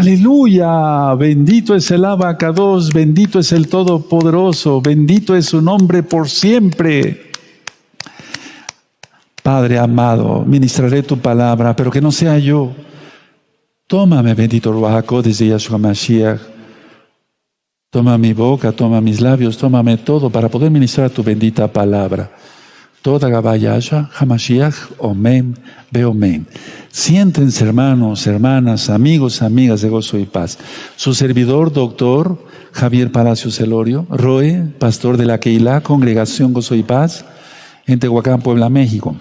Aleluya, bendito es el Abacados, bendito es el Todopoderoso, bendito es su nombre por siempre. Padre amado, ministraré tu palabra, pero que no sea yo. Tómame, bendito Ruach HaKodesh de Yahshua Mashiach. Toma mi boca, toma mis labios, tómame todo para poder ministrar tu bendita palabra. Toda Gabá Yahshua, Hamashiach, Omen, Beomen. Siéntense, hermanos, hermanas, amigos, amigas de Gozo y Paz. Su servidor, doctor Javier Palacios Elorio, Roe, pastor de la Keilah, Congregación Gozo y Paz, en Tehuacán, Puebla, México.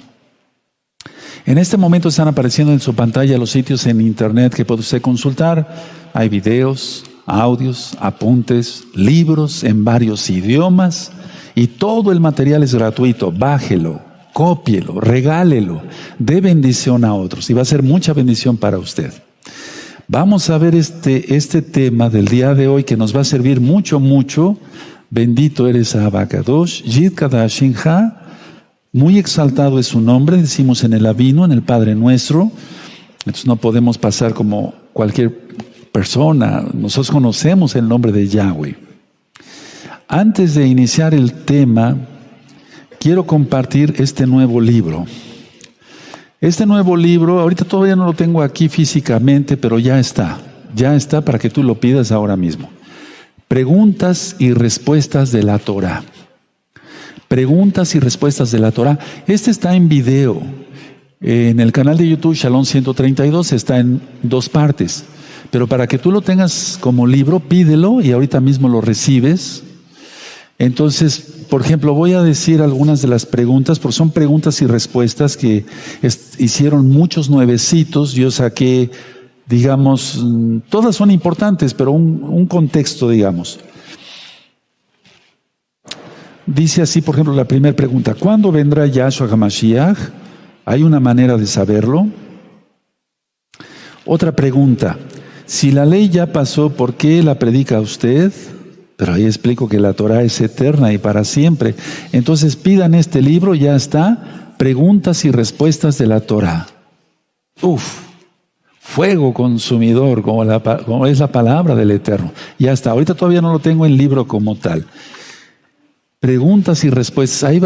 En este momento están apareciendo en su pantalla los sitios en internet que puede usted consultar. Hay videos, audios, apuntes, libros en varios idiomas y todo el material es gratuito. Bájelo, cópielo, regálelo, dé bendición a otros y va a ser mucha bendición para usted. Vamos a ver este tema del día de hoy que nos va a servir mucho, mucho. Bendito eres Abacadosh, Yid Kadashinha. Muy exaltado es su nombre, decimos en el Avinu, en el Padre Nuestro. Entonces no podemos pasar como cualquier persona. Nosotros conocemos el nombre de Yahweh. Antes de iniciar el tema, quiero compartir este nuevo libro. Este nuevo libro, ahorita todavía no lo tengo aquí físicamente, pero ya está para que tú lo pidas ahora mismo. Preguntas y respuestas de la Torah. Preguntas y respuestas de la Torah. Este está en video. En el canal de YouTube Shalom 132 está en 2 partes. Pero para que tú lo tengas como libro, pídelo y ahorita mismo lo recibes. Entonces, por ejemplo, voy a decir algunas de las preguntas, porque son preguntas y respuestas que hicieron muchos nuevecitos. Yo saqué, digamos, todas son importantes, pero un contexto, digamos. Dice así, por ejemplo, la primera pregunta: ¿cuándo vendrá Yahshua HaMashiach? ¿Hay una manera de saberlo? Otra pregunta: si la ley ya pasó, ¿por qué la predica usted? Pero ahí explico que la Torah es eterna y para siempre. Entonces pidan este libro, ya está. Preguntas y respuestas de la Torah. Fuego consumidor, como es la palabra del Eterno. Ya está. Ahorita todavía no lo tengo en libro como tal. Preguntas y respuestas. Ahí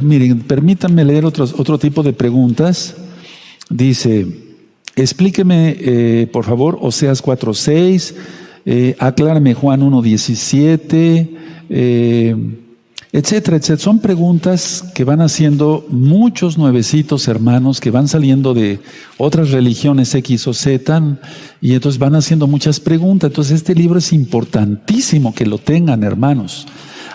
miren, permítanme leer otro tipo de preguntas. Dice: explíqueme, por favor, Oseas 4:6, aclárame Juan 1:17, etcétera, etcétera. Son preguntas que van haciendo muchos nuevecitos hermanos que van saliendo de otras religiones X o Z, y entonces van haciendo muchas preguntas. Entonces este libro es importantísimo que lo tengan, hermanos.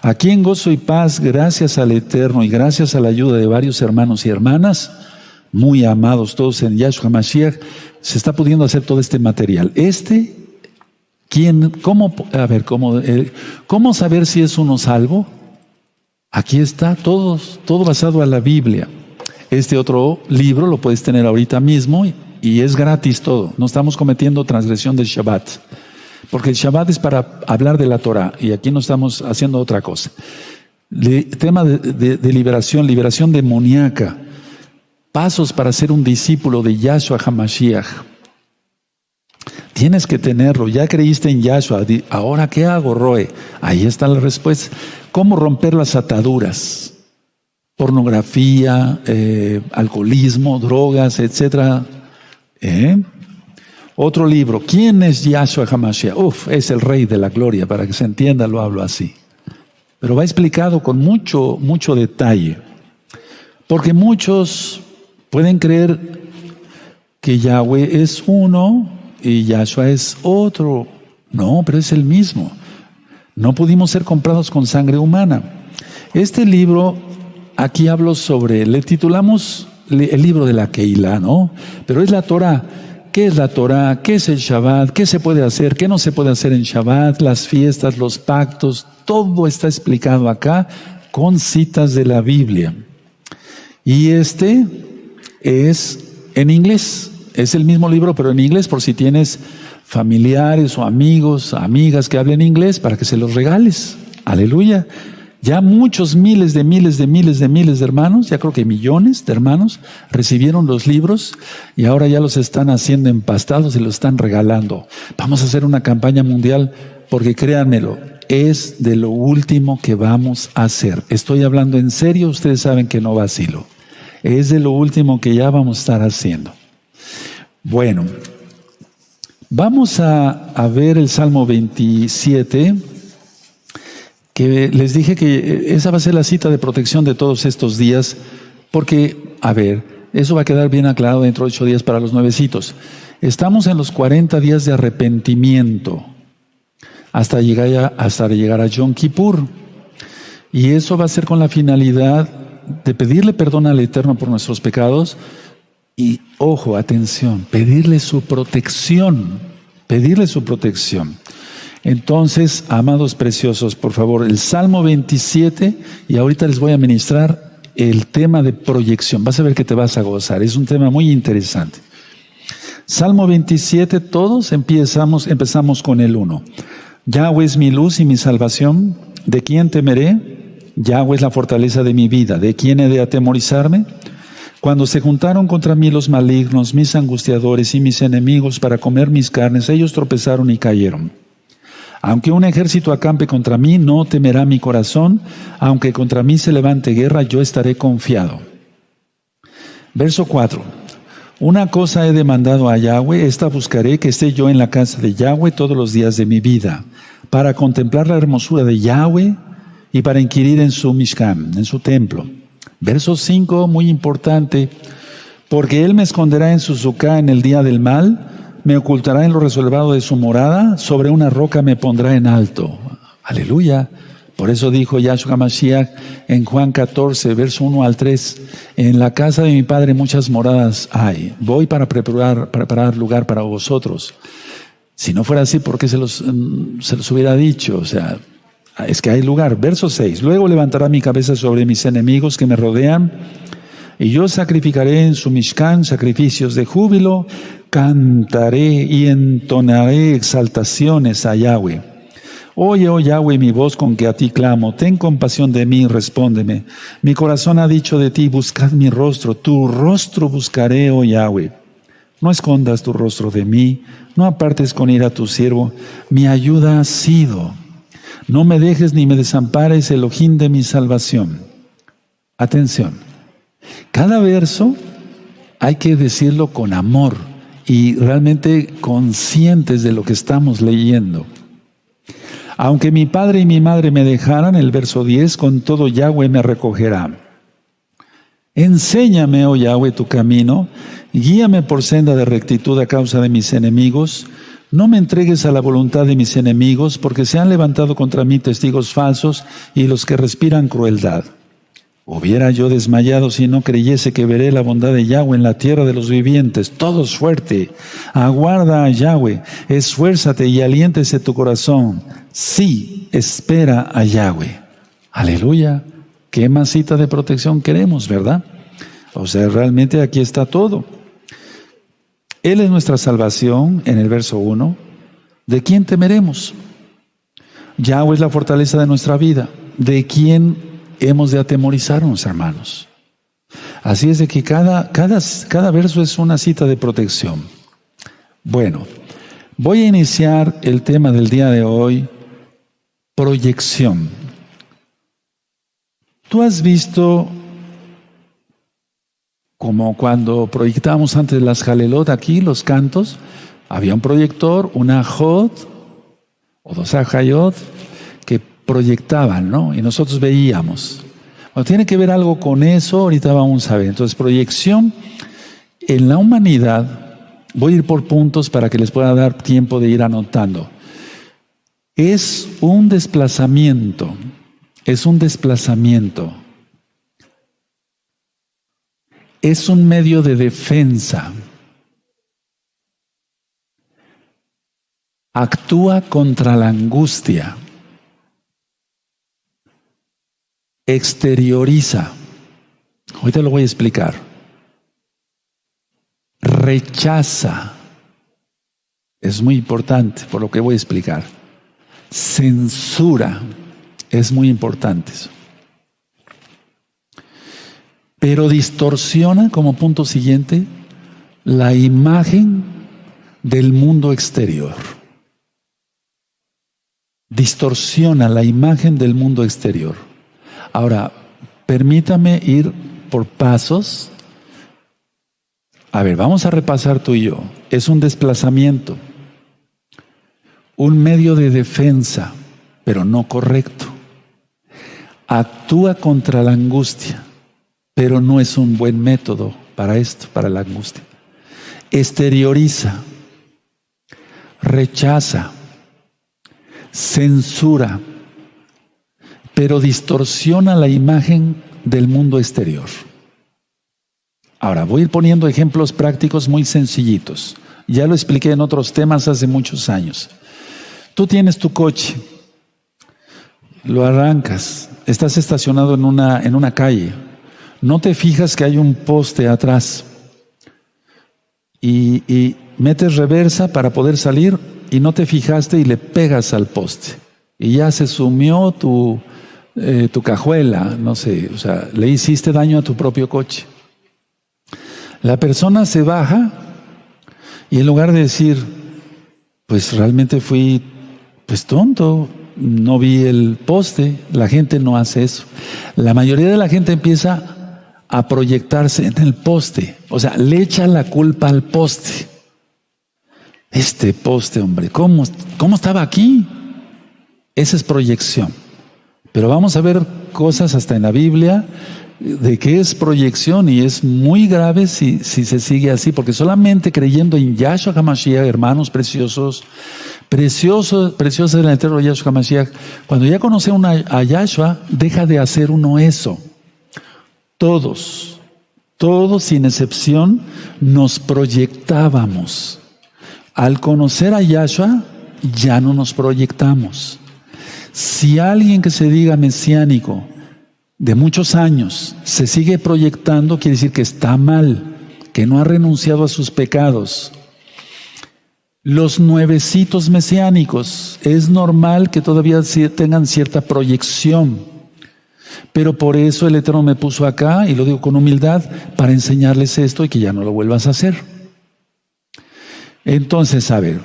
Aquí en Gozo y Paz, gracias al Eterno y gracias a la ayuda de varios hermanos y hermanas, muy amados todos en Yahshua Mashiach, se está pudiendo hacer todo este material. ¿Cómo saber si es uno salvo? Aquí está, todo basado a la Biblia. Este otro libro lo puedes tener ahorita mismo y es gratis todo. No estamos cometiendo transgresión del Shabbat. Porque el Shabbat es para hablar de la Torah y aquí no estamos haciendo otra cosa. Tema de liberación demoníaca. Pasos para ser un discípulo de Yahshua HaMashiach. Tienes que tenerlo. Ya creíste en Yahshua. ¿Ahora qué hago, Roe? Ahí está la respuesta. ¿Cómo romper las ataduras? Pornografía, alcoholismo, drogas, etcétera. Otro libro: ¿quién es Yahshua HaMashiach? Es el Rey de la Gloria, para que se entienda lo hablo así. Pero va explicado con mucho, mucho detalle. Porque muchos pueden creer que Yahweh es uno y Yahshua es otro. No, pero es el mismo. No pudimos ser comprados con sangre humana. Este libro, aquí hablo le titulamos el libro de la Keilah, ¿no? Pero es la Torah. ¿Qué es la Torah? ¿Qué es el Shabbat? ¿Qué se puede hacer? ¿Qué no se puede hacer en Shabbat? Las fiestas, los pactos, todo está explicado acá con citas de la Biblia. Y este es en inglés. Es el mismo libro, pero en inglés, por si tienes familiares o amigos, amigas que hablen inglés, para que se los regales. Aleluya. Ya muchos miles de hermanos, ya creo que millones de hermanos, recibieron los libros y ahora ya los están haciendo empastados y los están regalando. Vamos a hacer una campaña mundial porque créanmelo, es de lo último que vamos a hacer. Estoy hablando en serio, ustedes saben que no vacilo. Es de lo último que ya vamos a estar haciendo. Bueno, vamos a ver el Salmo 27. Que les dije que esa va a ser la cita de protección de todos estos días, porque, a ver, eso va a quedar bien aclarado dentro de 8 días para los nuevecitos. Estamos en los 40 días de arrepentimiento, hasta llegar a Yom Kippur. Y eso va a ser con la finalidad de pedirle perdón al Eterno por nuestros pecados y, ojo, atención, pedirle su protección, Entonces, amados preciosos, por favor, el Salmo 27, y ahorita les voy a ministrar el tema de proyección. Vas a ver que te vas a gozar, es un tema muy interesante. Salmo 27, todos empezamos con el 1. Yahweh es mi luz y mi salvación, ¿de quién temeré? Yahweh es la fortaleza de mi vida, ¿de quién he de atemorizarme? Cuando se juntaron contra mí los malignos, mis angustiadores y mis enemigos para comer mis carnes, ellos tropezaron y cayeron. Aunque un ejército acampe contra mí, no temerá mi corazón. Aunque contra mí se levante guerra, yo estaré confiado. Verso 4. Una cosa he demandado a Yahweh, esta buscaré, que esté yo en la casa de Yahweh todos los días de mi vida, para contemplar la hermosura de Yahweh y para inquirir en su Mishkan, en su templo. Verso 5, muy importante. Porque él me esconderá en su sucá en el día del mal, me ocultará en lo reservado de su morada, sobre una roca me pondrá en alto. Aleluya. Por eso dijo Yahshua Mashiach en Juan 14, verso 1 al 3, en la casa de mi Padre muchas moradas hay. Voy para preparar lugar para vosotros. Si no fuera así, ¿por qué se los hubiera dicho? O sea, es que hay lugar. Verso 6, luego levantará mi cabeza sobre mis enemigos que me rodean, y yo sacrificaré en su Mishkan sacrificios de júbilo, cantaré y entonaré exaltaciones a Yahweh. Oye, oh Yahweh, mi voz con que a ti clamo, ten compasión de mí, respóndeme. Mi corazón ha dicho de ti, buscad mi rostro, tu rostro buscaré, oh Yahweh. No escondas tu rostro de mí, no apartes con ira a tu siervo, mi ayuda ha sido. No me dejes ni me desampares, Elohim de mi salvación. Atención. Cada verso hay que decirlo con amor y realmente conscientes de lo que estamos leyendo. Aunque mi padre y mi madre me dejaran, el verso 10, con todo Yahweh me recogerá. Enséñame, oh Yahweh, tu camino, guíame por senda de rectitud a causa de mis enemigos. No me entregues a la voluntad de mis enemigos, porque se han levantado contra mí testigos falsos y los que respiran crueldad. Hubiera yo desmayado si no creyese que veré la bondad de Yahweh en la tierra de los vivientes. Todos fuerte. Aguarda a Yahweh. Esfuérzate y aliéntese tu corazón. Sí, espera a Yahweh. Aleluya. ¿Qué más cita de protección queremos, verdad? O sea, realmente aquí está todo. Él es nuestra salvación, en el verso 1. ¿De quién temeremos? Yahweh es la fortaleza de nuestra vida. ¿De quién hemos de atemorizarnos, hermanos? Así es de que cada verso es una cita de protección. Bueno, voy a iniciar el tema del día de hoy, proyección. ¿Tú has visto como cuando proyectábamos antes las Jalelot aquí, los cantos? Había un proyector, una Ajot o dos Ajayot que proyectaban, ¿no? Y nosotros veíamos. Bueno, tiene que ver algo con eso, ahorita vamos a ver. Entonces, proyección en la humanidad, voy a ir por puntos para que les pueda dar tiempo de ir anotando. Es un desplazamiento, es un medio de defensa. Actúa contra la angustia. Exterioriza. Ahorita lo voy a explicar. Rechaza. Es muy importante por lo que voy a explicar. Censura. Es muy importante eso. pero distorsiona, como punto siguiente, la imagen del mundo exterior. Distorsiona la imagen del mundo exterior. Ahora, permítame ir por pasos. A ver, vamos a repasar tú y yo. Es un desplazamiento, un medio de defensa, pero no correcto. Actúa contra la angustia, pero no es un buen método para esto, para la angustia. Exterioriza, rechaza, censura, pero distorsiona la imagen del mundo exterior. Ahora, voy a ir poniendo ejemplos prácticos muy sencillitos. Ya lo expliqué en otros temas hace muchos años. Tú tienes tu coche, lo arrancas, estás estacionado en una calle, no te fijas que hay un poste atrás y metes reversa para poder salir y no te fijaste y le pegas al poste y ya se sumió tu cajuela, no sé, o sea, le hiciste daño a tu propio coche. La persona se baja y en lugar de decir, pues realmente fui tonto, no vi el poste, la gente no hace eso. La mayoría de la gente empieza a proyectarse en el poste, o sea, le echa la culpa al poste. Este poste, hombre, ¿cómo estaba aquí? Esa es proyección. Pero vamos a ver cosas hasta en la Biblia de que es proyección y es muy grave si se sigue así, porque solamente creyendo en Yahshua HaMashiach, hermanos preciosos, preciosos del eterno Yahshua HaMashiach, cuando ya conoce a Yahshua, deja de hacer uno eso. Todos sin excepción, nos proyectábamos. Al conocer a Yahshua, ya no nos proyectamos. Si alguien que se diga mesiánico de muchos años se sigue proyectando, quiere decir que está mal, que no ha renunciado a sus pecados. Los nuevecitos mesiánicos, es normal que todavía tengan cierta proyección, pero por eso el Eterno me puso acá, y lo digo con humildad, para enseñarles esto y que ya no lo vuelvas a hacer. Entonces, a ver,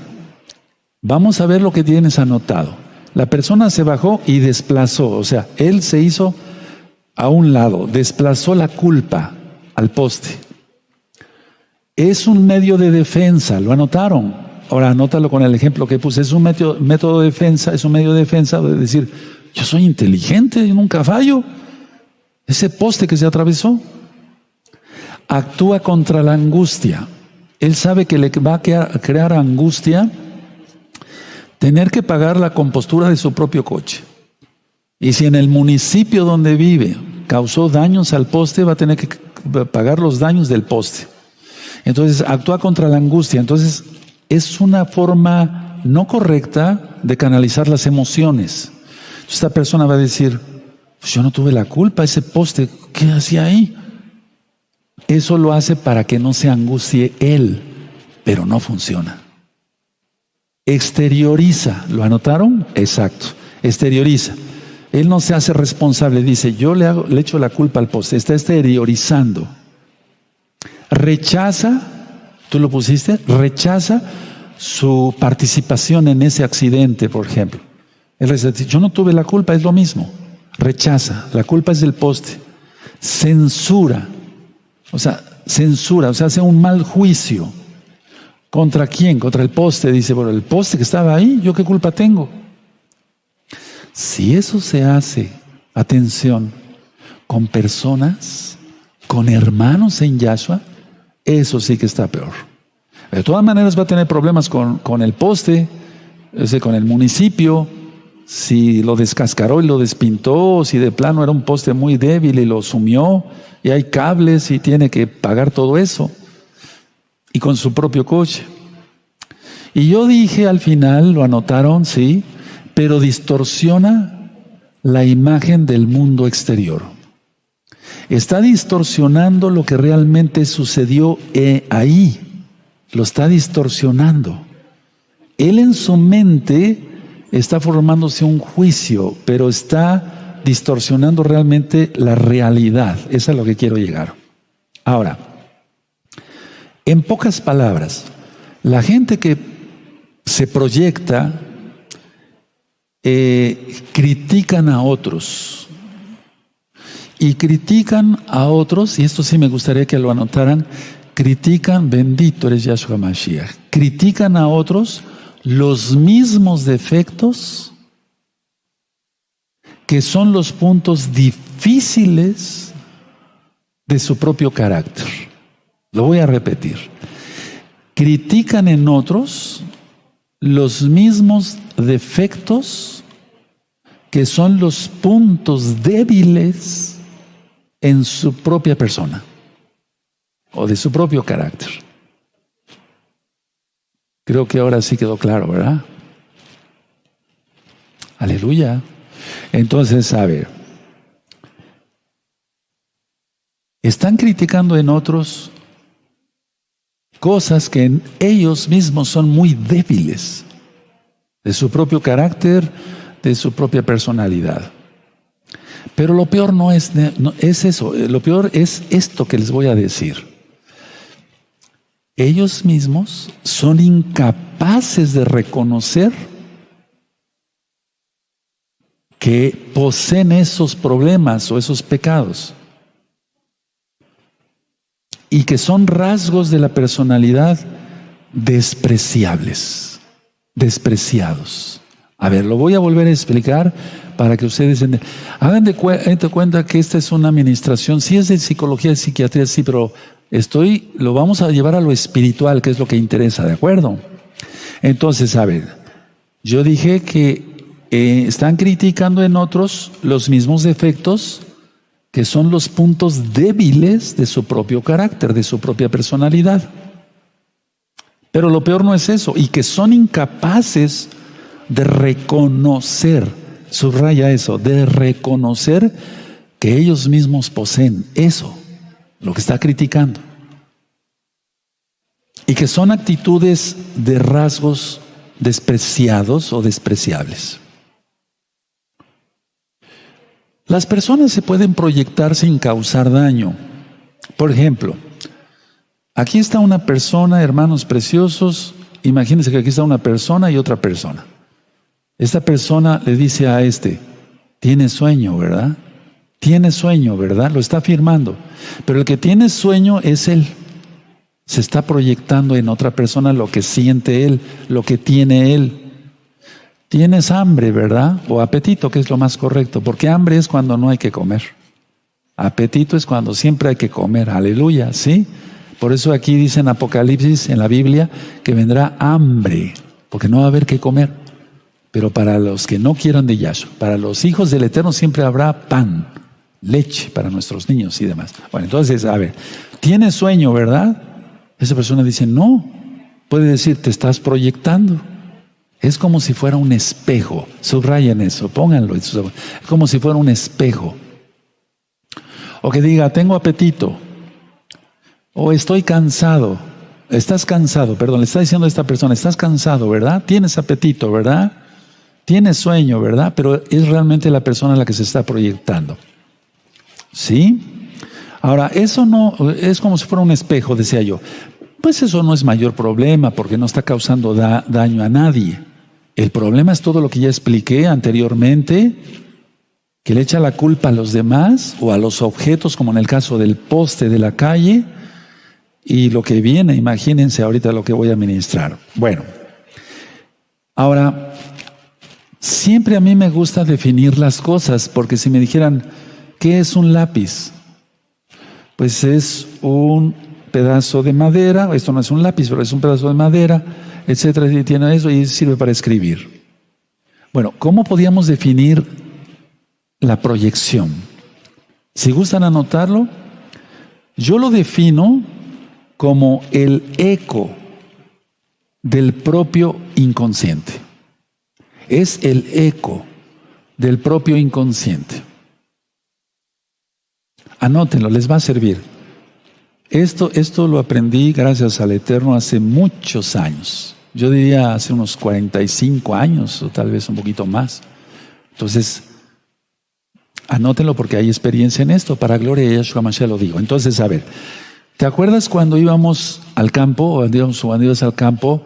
vamos a ver lo que tienes anotado. La persona se bajó y desplazó, o sea, él se hizo a un lado, desplazó la culpa al poste. Es un medio de defensa, ¿lo anotaron? Ahora anótalo con el ejemplo que puse. Es un método de defensa, es un medio de defensa de decir, yo soy inteligente, yo nunca fallo. Ese poste que se atravesó. Actúa contra la angustia. Él sabe que le va a crear angustia tener que pagar la compostura de su propio coche. Y si en el municipio donde vive causó daños al poste, va a tener que pagar los daños del poste. Entonces, actúa contra la angustia. Entonces, es una forma no correcta de canalizar las emociones. Esta persona va a decir, pues yo no tuve la culpa, ese poste, ¿qué hacía ahí? Eso lo hace para que no se angustie él, pero no funciona. Exterioriza, ¿lo anotaron? Exacto, exterioriza. Él no se hace responsable, dice, yo le echo la culpa al poste, está exteriorizando. Rechaza, tú lo pusiste, rechaza su participación en ese accidente, por ejemplo. Él dice, yo no tuve la culpa, es lo mismo. Rechaza, la culpa es del poste. Censura, o sea, hace un mal juicio. ¿Contra quién? Contra el poste. Dice, bueno, el poste que estaba ahí, ¿yo qué culpa tengo? Si eso se hace, atención, con personas, con hermanos en Yahshua, eso sí que está peor. De todas maneras va a tener problemas con el poste, con el municipio, si lo descascaró y lo despintó, si de plano era un poste muy débil y lo sumió, y hay cables y tiene que pagar todo eso, y con su propio coche. Y yo dije al final, lo anotaron, sí, pero distorsiona la imagen del mundo exterior. Está distorsionando lo que realmente sucedió ahí. Lo está distorsionando. Él en su mente está formándose un juicio, pero está distorsionando realmente la realidad. Eso es a lo que quiero llegar. Ahora, en pocas palabras, la gente que se proyecta, critican a otros. Y critican a otros, y esto sí me gustaría que lo anotaran, critican, bendito eres Yahshua Mashiach, critican a otros los mismos defectos que son los puntos difíciles de su propio carácter. Lo voy a repetir. Critican en otros los mismos defectos que son los puntos débiles en su propia persona o de su propio carácter. Creo que ahora sí quedó claro, ¿verdad? Aleluya. Entonces, a ver, están criticando en otros cosas que en ellos mismos son muy débiles, de su propio carácter, de su propia personalidad. Pero lo peor no es eso, lo peor es esto que les voy a decir. Ellos mismos son incapaces de reconocer que poseen esos problemas o esos pecados y que son rasgos de la personalidad despreciables, despreciados. A ver, lo voy a volver a explicar para que ustedes hagan de cuenta que esta es una administración, sí es de psicología, de psiquiatría, sí, pero lo vamos a llevar a lo espiritual, que es lo que interesa, ¿de acuerdo? Entonces, a ver, yo dije que están criticando en otros los mismos defectos que son los puntos débiles de su propio carácter, de su propia personalidad. Pero lo peor no es eso, y que son incapaces de reconocer, subraya eso, de reconocer que ellos mismos poseen eso, lo que está criticando. Y que son actitudes de rasgos despreciados o despreciables. Las personas se pueden proyectar sin causar daño. Por ejemplo, aquí está una persona, hermanos preciosos, imagínense que aquí está una persona y otra persona. Esta persona le dice a tiene sueño, ¿verdad? Tiene sueño, ¿verdad? Lo está afirmando. Pero el que tiene sueño es él. Se está proyectando en otra persona lo que siente él, lo que tiene él. Tienes hambre, ¿verdad? O apetito, que es lo más correcto, porque hambre es cuando no hay que comer. Apetito es cuando siempre hay que comer, aleluya, ¿sí? Por eso aquí dice en Apocalipsis, en la Biblia, que vendrá hambre, porque no va a haber que comer. Pero para los que no quieran de Yahshua, para los hijos del Eterno siempre habrá pan, leche para nuestros niños y demás. Bueno, entonces, a ver, tienes sueño, ¿verdad? Esa persona dice, no, puede decir, te estás proyectando. Es como si fuera un espejo. Subrayen eso, pónganlo. Es como si fuera un espejo. O que diga, tengo apetito. O estoy cansado. Estás cansado, perdón, le está diciendo a esta persona, estás cansado, ¿verdad? Tienes apetito, ¿verdad? Tienes sueño, ¿verdad? Pero es realmente la persona a la que se está proyectando. ¿Sí? Ahora, eso no, es como si fuera un espejo, decía yo. Pues eso no es mayor problema porque no está causando daño a nadie. El problema es todo lo que ya expliqué anteriormente, que le echa la culpa a los demás o a los objetos, como en el caso del poste de la calle, y lo que viene, imagínense ahorita lo que voy a ministrar. Bueno, ahora, siempre a mí me gusta definir las cosas, porque si me dijeran, ¿qué es un lápiz? Pues es un pedazo de madera, esto no es un lápiz, pero es un pedazo de madera, etcétera, y tiene eso y sirve para escribir. Bueno, ¿cómo podíamos definir la proyección? Si gustan anotarlo, yo lo defino como el eco del propio inconsciente. Es el eco del propio inconsciente. Anótenlo, les va a servir. Esto lo aprendí gracias al Eterno hace muchos años. Yo diría hace unos 45 años o tal vez un poquito más. Entonces, Anótenlo porque hay experiencia en esto. Para gloria de Yahshua Mashiach lo digo. Entonces, a ver, ¿te acuerdas cuando íbamos al campo, o cuando ibas al campo?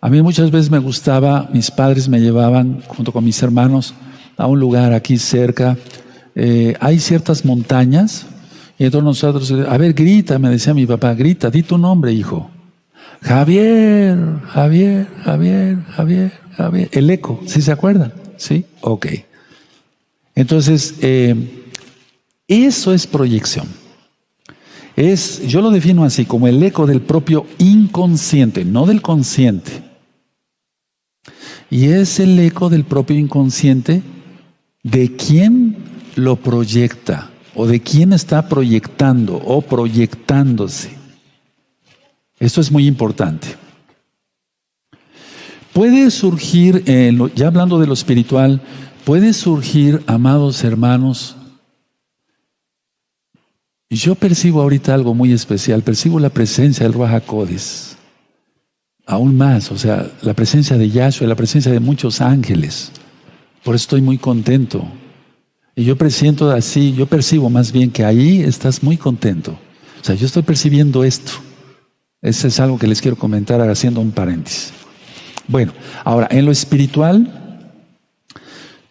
A mí muchas veces me gustaba, mis padres me llevaban junto con mis hermanos a un lugar aquí cerca. Hay ciertas montañas y entonces nosotros, a ver, grita, me decía mi papá, grita, di tu nombre, hijo. Javier, Javier, Javier, Javier, Javier. El eco, ¿sí se acuerdan? ¿Sí? Ok. Entonces, eso es proyección. Yo lo defino así, como el eco del propio inconsciente, no del consciente. Y es el eco del propio inconsciente de quién lo proyecta, o de quién está proyectando o proyectándose. Esto es muy importante. Puede surgir, ya hablando de lo espiritual, puede surgir, amados hermanos, y yo percibo ahorita algo muy especial, percibo la presencia del Ruach HaKodesh, aún más, o sea, la presencia de Yahshua, la presencia de muchos ángeles. Por eso estoy muy contento. Y yo presiento así, yo percibo más bien que ahí estás muy contento. O sea, yo estoy percibiendo esto. Eso es algo que les quiero comentar haciendo un paréntesis. Bueno, ahora, en lo espiritual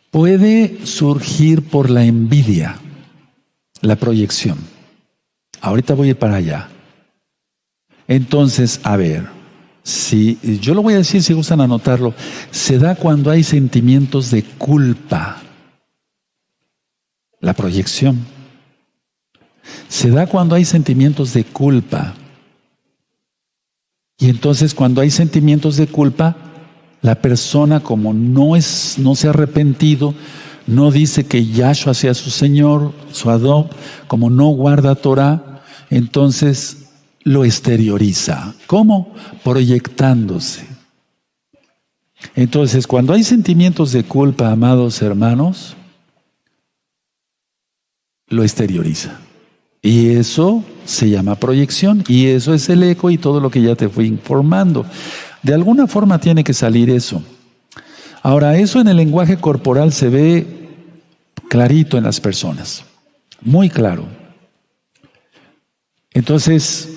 puede surgir por la envidia, la proyección. Ahorita voy a ir para allá. Entonces, a ver, si yo lo voy a decir si gustan anotarlo, se da cuando hay sentimientos de culpa. La proyección. Se da cuando hay sentimientos de culpa. Y entonces cuando hay sentimientos de culpa, la persona como no se ha arrepentido, no dice que Yahshua sea su Señor, su Adón, como no guarda Torah, entonces lo exterioriza. ¿Cómo? Proyectándose. Entonces, cuando hay sentimientos de culpa, amados hermanos, lo exterioriza. Y eso se llama proyección, y eso es el eco y todo lo que ya te fui informando. De alguna forma tiene que salir eso. Ahora, eso en el lenguaje corporal se ve clarito en las personas, muy claro. Entonces,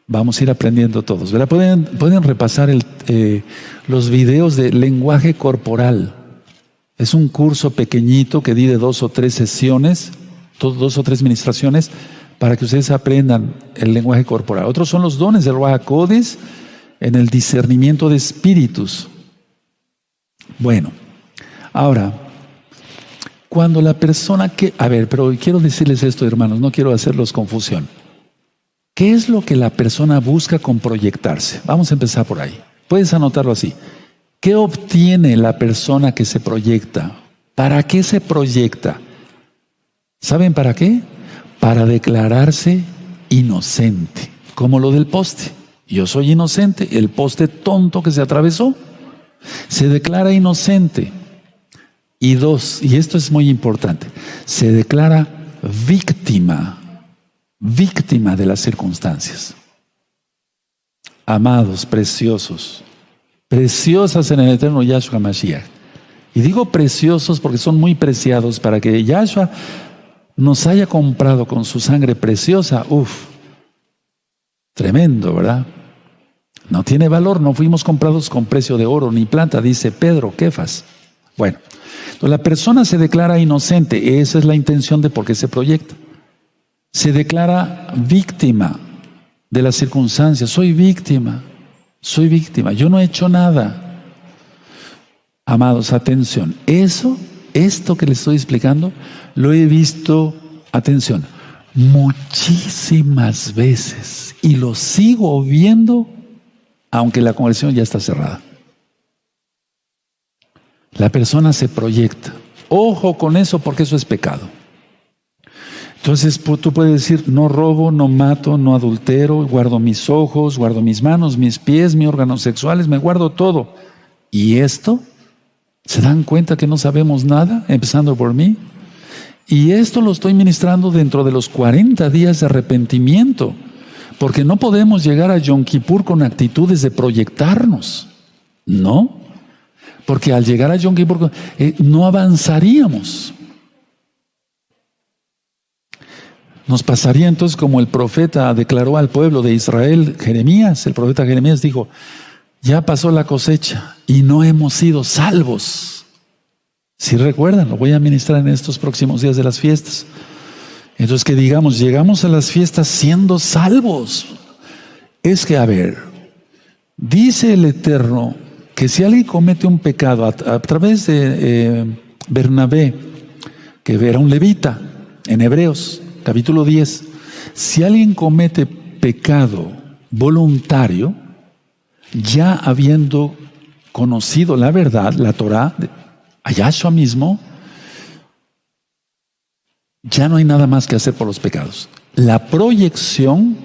vamos a ir aprendiendo todos, ¿verdad? Pueden repasar los videos de lenguaje corporal. Es un curso pequeñito que di de 2 o 3 sesiones, 2 o 3 ministraciones, para que ustedes aprendan el lenguaje corporal. Otros son los dones del Ruach HaKodesh en el discernimiento de espíritus. Bueno, ahora, cuando la persona pero quiero decirles esto, hermanos, no quiero hacerlos confusión. ¿Qué es lo que la persona busca con proyectarse? Vamos a empezar por ahí. Puedes anotarlo así. ¿Qué obtiene la persona que se proyecta? ¿Para qué se proyecta? ¿Saben para qué? Para declararse inocente, como lo del poste. Yo soy inocente, el poste tonto que se atravesó, se declara inocente. Y 2, y esto es muy importante, se declara víctima de las circunstancias. Amados, preciosos, preciosas en el eterno Yahshua Mashiach. Y digo preciosos porque son muy preciados para que Yahshua nos haya comprado con su sangre preciosa. Tremendo, ¿verdad? No tiene valor, no fuimos comprados con precio de oro ni plata, dice Pedro, Kefas. Bueno, entonces la persona se declara inocente, esa es la intención de por qué se proyecta. Se declara víctima de las circunstancias, soy víctima, yo no he hecho nada. Amados, atención, esto que les estoy explicando, lo he visto, atención, muchísimas veces y lo sigo viendo, aunque la conversión ya está cerrada. La persona se proyecta. Ojo con eso porque eso es pecado. Entonces tú puedes decir, no robo, no mato, no adultero, guardo mis ojos, guardo mis manos, mis pies, mis órganos sexuales, me guardo todo. ¿Y esto? ¿Se dan cuenta que no sabemos nada? Empezando por mí. Y esto lo estoy ministrando dentro de los 40 días de arrepentimiento. Porque no podemos llegar a Yom Kippur con actitudes de proyectarnos. No. Porque al llegar a Yom Kippur no avanzaríamos. Nos pasaría entonces como el profeta declaró al pueblo de Israel, Jeremías, el profeta Jeremías dijo, ya pasó la cosecha y no hemos sido salvos. Si recuerdan, lo voy a ministrar en estos próximos días de las fiestas. Entonces que digamos, llegamos a las fiestas siendo salvos. Es que, a ver, dice el Eterno que si alguien comete un pecado a través de Bernabé, que era un levita, en Hebreos, capítulo 10, si alguien comete pecado voluntario, ya habiendo conocido la verdad, la Torah, a Yahshua mismo, ya no hay nada más que hacer por los pecados. La proyección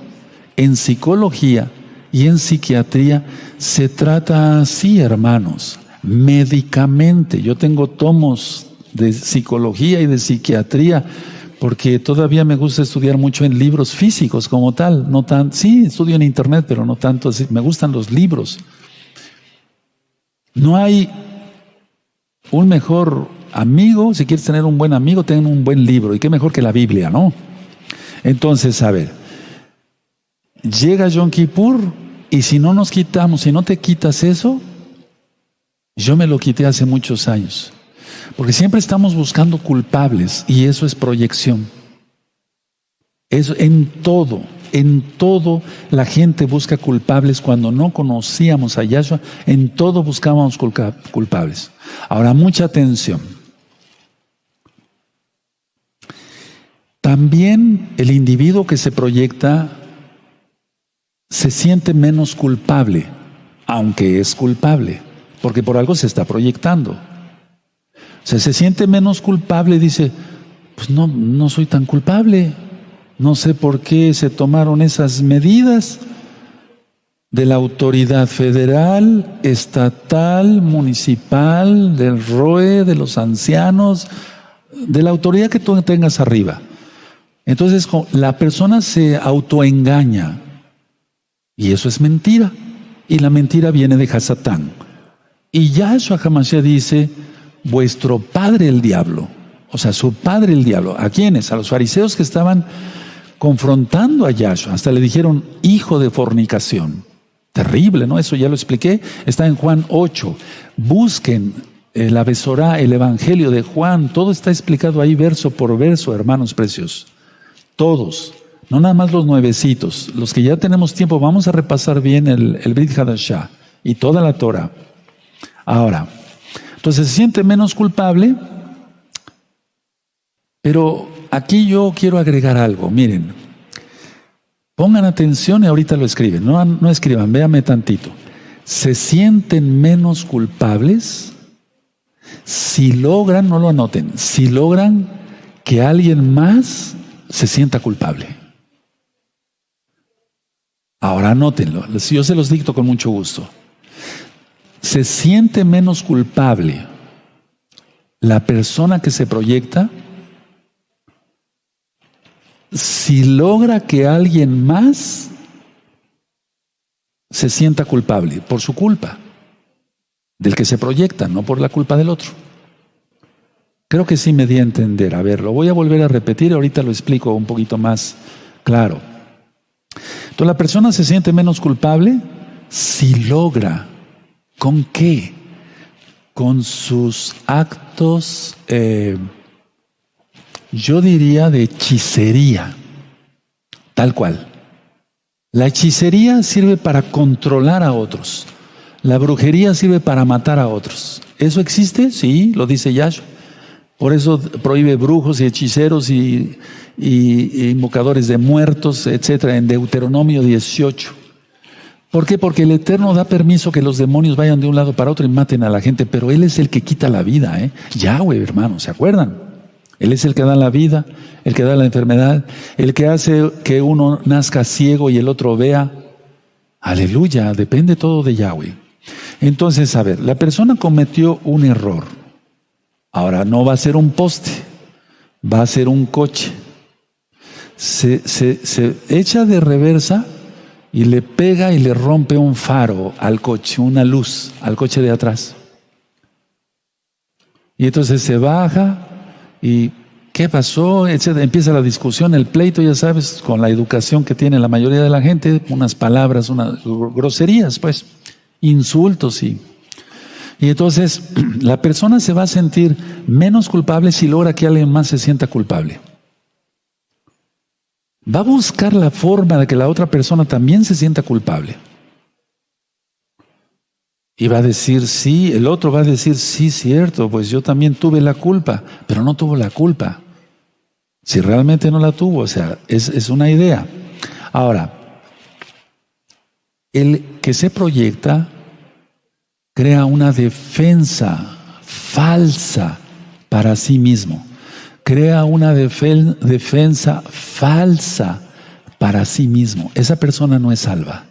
en psicología y en psiquiatría se trata así, hermanos, médicamente. Yo tengo tomos de psicología y de psiquiatría porque todavía me gusta estudiar mucho en libros físicos como tal. No tan, sí, estudio en internet, pero no tanto así. Me gustan los libros. No hay un mejor amigo, si quieres tener un buen amigo, ten un buen libro. Y qué mejor que la Biblia, ¿no? Entonces, a ver, llega Yom Kippur y si no nos quitamos, si no te quitas eso, yo me lo quité hace muchos años. Porque siempre estamos buscando culpables y eso es proyección. Eso en todo la gente busca culpables cuando no conocíamos a Yahshua, en todo buscábamos culpables. Ahora, mucha atención. También el individuo que se proyecta se siente menos culpable, aunque es culpable, porque por algo se está proyectando. O sea, se siente menos culpable y dice, pues no soy tan culpable. No sé por qué se tomaron esas medidas de la autoridad federal, estatal, municipal, del ROE, de los ancianos, de la autoridad que tú tengas arriba. Entonces la persona se autoengaña y eso es mentira. Y la mentira viene de Hasatán. Y Yahshua HaMashiach dice, vuestro padre el diablo, o sea, su padre el diablo. ¿A quiénes? A los fariseos que estaban confrontando a Yahshua. Hasta le dijeron, hijo de fornicación. Terrible, ¿no? Eso ya lo expliqué. Está en Juan 8. Busquen la Besorá, el Evangelio de Juan. Todo está explicado ahí verso por verso, hermanos preciosos. Todos. No nada más los nuevecitos. Los que ya tenemos tiempo, vamos a repasar bien el Brit Hadashah y toda la Torah. Ahora, entonces se siente menos culpable, pero aquí yo quiero agregar algo. Miren, pongan atención y ahorita lo escriben. No escriban, véanme tantito. Se sienten menos culpables si logran, no lo anoten, si logran que alguien más se sienta culpable. Ahora anótenlo, yo se los dicto con mucho gusto. Se siente menos culpable la persona que se proyecta si logra que alguien más se sienta culpable por su culpa, del que se proyecta, no por la culpa del otro. Creo que sí me di a entender. A ver, lo voy a volver a repetir, ahorita lo explico un poquito más claro. Entonces la persona se siente menos culpable si logra. ¿Con qué? Con sus actos, yo diría de hechicería, tal cual. La hechicería sirve para controlar a otros. La brujería sirve para matar a otros. ¿Eso existe? Sí, lo dice Yahshua. Por eso prohíbe brujos y hechiceros y invocadores de muertos, etcétera, en Deuteronomio 18. ¿Por qué? Porque el Eterno da permiso que los demonios vayan de un lado para otro y maten a la gente, pero Él es el que quita la vida, Yahweh, hermanos, ¿se acuerdan? Él es el que da la vida, el que da la enfermedad, el que hace que uno nazca ciego y el otro vea. Aleluya, depende todo de Yahweh. Entonces, a ver, la persona cometió un error. Ahora no va a ser un poste, va a ser un coche. Se echa de reversa y le pega y le rompe un faro al coche, una luz al coche de atrás. Y entonces se baja y ¿Qué pasó? Etcétera. Empieza la discusión, el pleito, ya sabes, con la educación que tiene la mayoría de la gente, unas palabras, unas groserías, pues, insultos y entonces la persona se va a sentir menos culpable si logra que alguien más se sienta culpable. Va a buscar la forma de que la otra persona también se sienta culpable. Y va a decir, sí, el otro va a decir, sí, cierto, pues yo también tuve la culpa, pero no tuvo la culpa. Si realmente no la tuvo, o sea, es una idea. Ahora, el que se proyecta crea una defensa falsa para sí mismo. Crea una defensa falsa para sí mismo. Esa persona no es salva.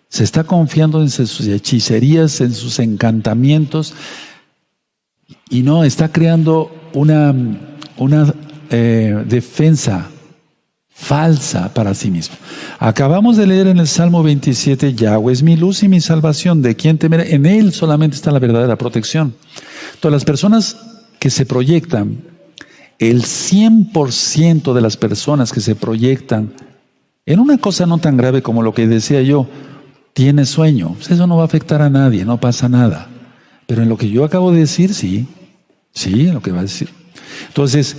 Se está confiando en sus hechicerías, en sus encantamientos y no está creando una defensa falsa para sí mismo. Acabamos de leer en el Salmo 27, Yahweh es mi luz y mi salvación, ¿de quién temeré? En Él solamente está la verdadera protección. Todas las personas que se proyectan, el 100% de las personas que se proyectan en una cosa no tan grave como lo que decía yo, tiene sueño, pues eso no va a afectar a nadie, no pasa nada. Pero en lo que yo acabo de decir, sí, en lo que va a decir. Entonces,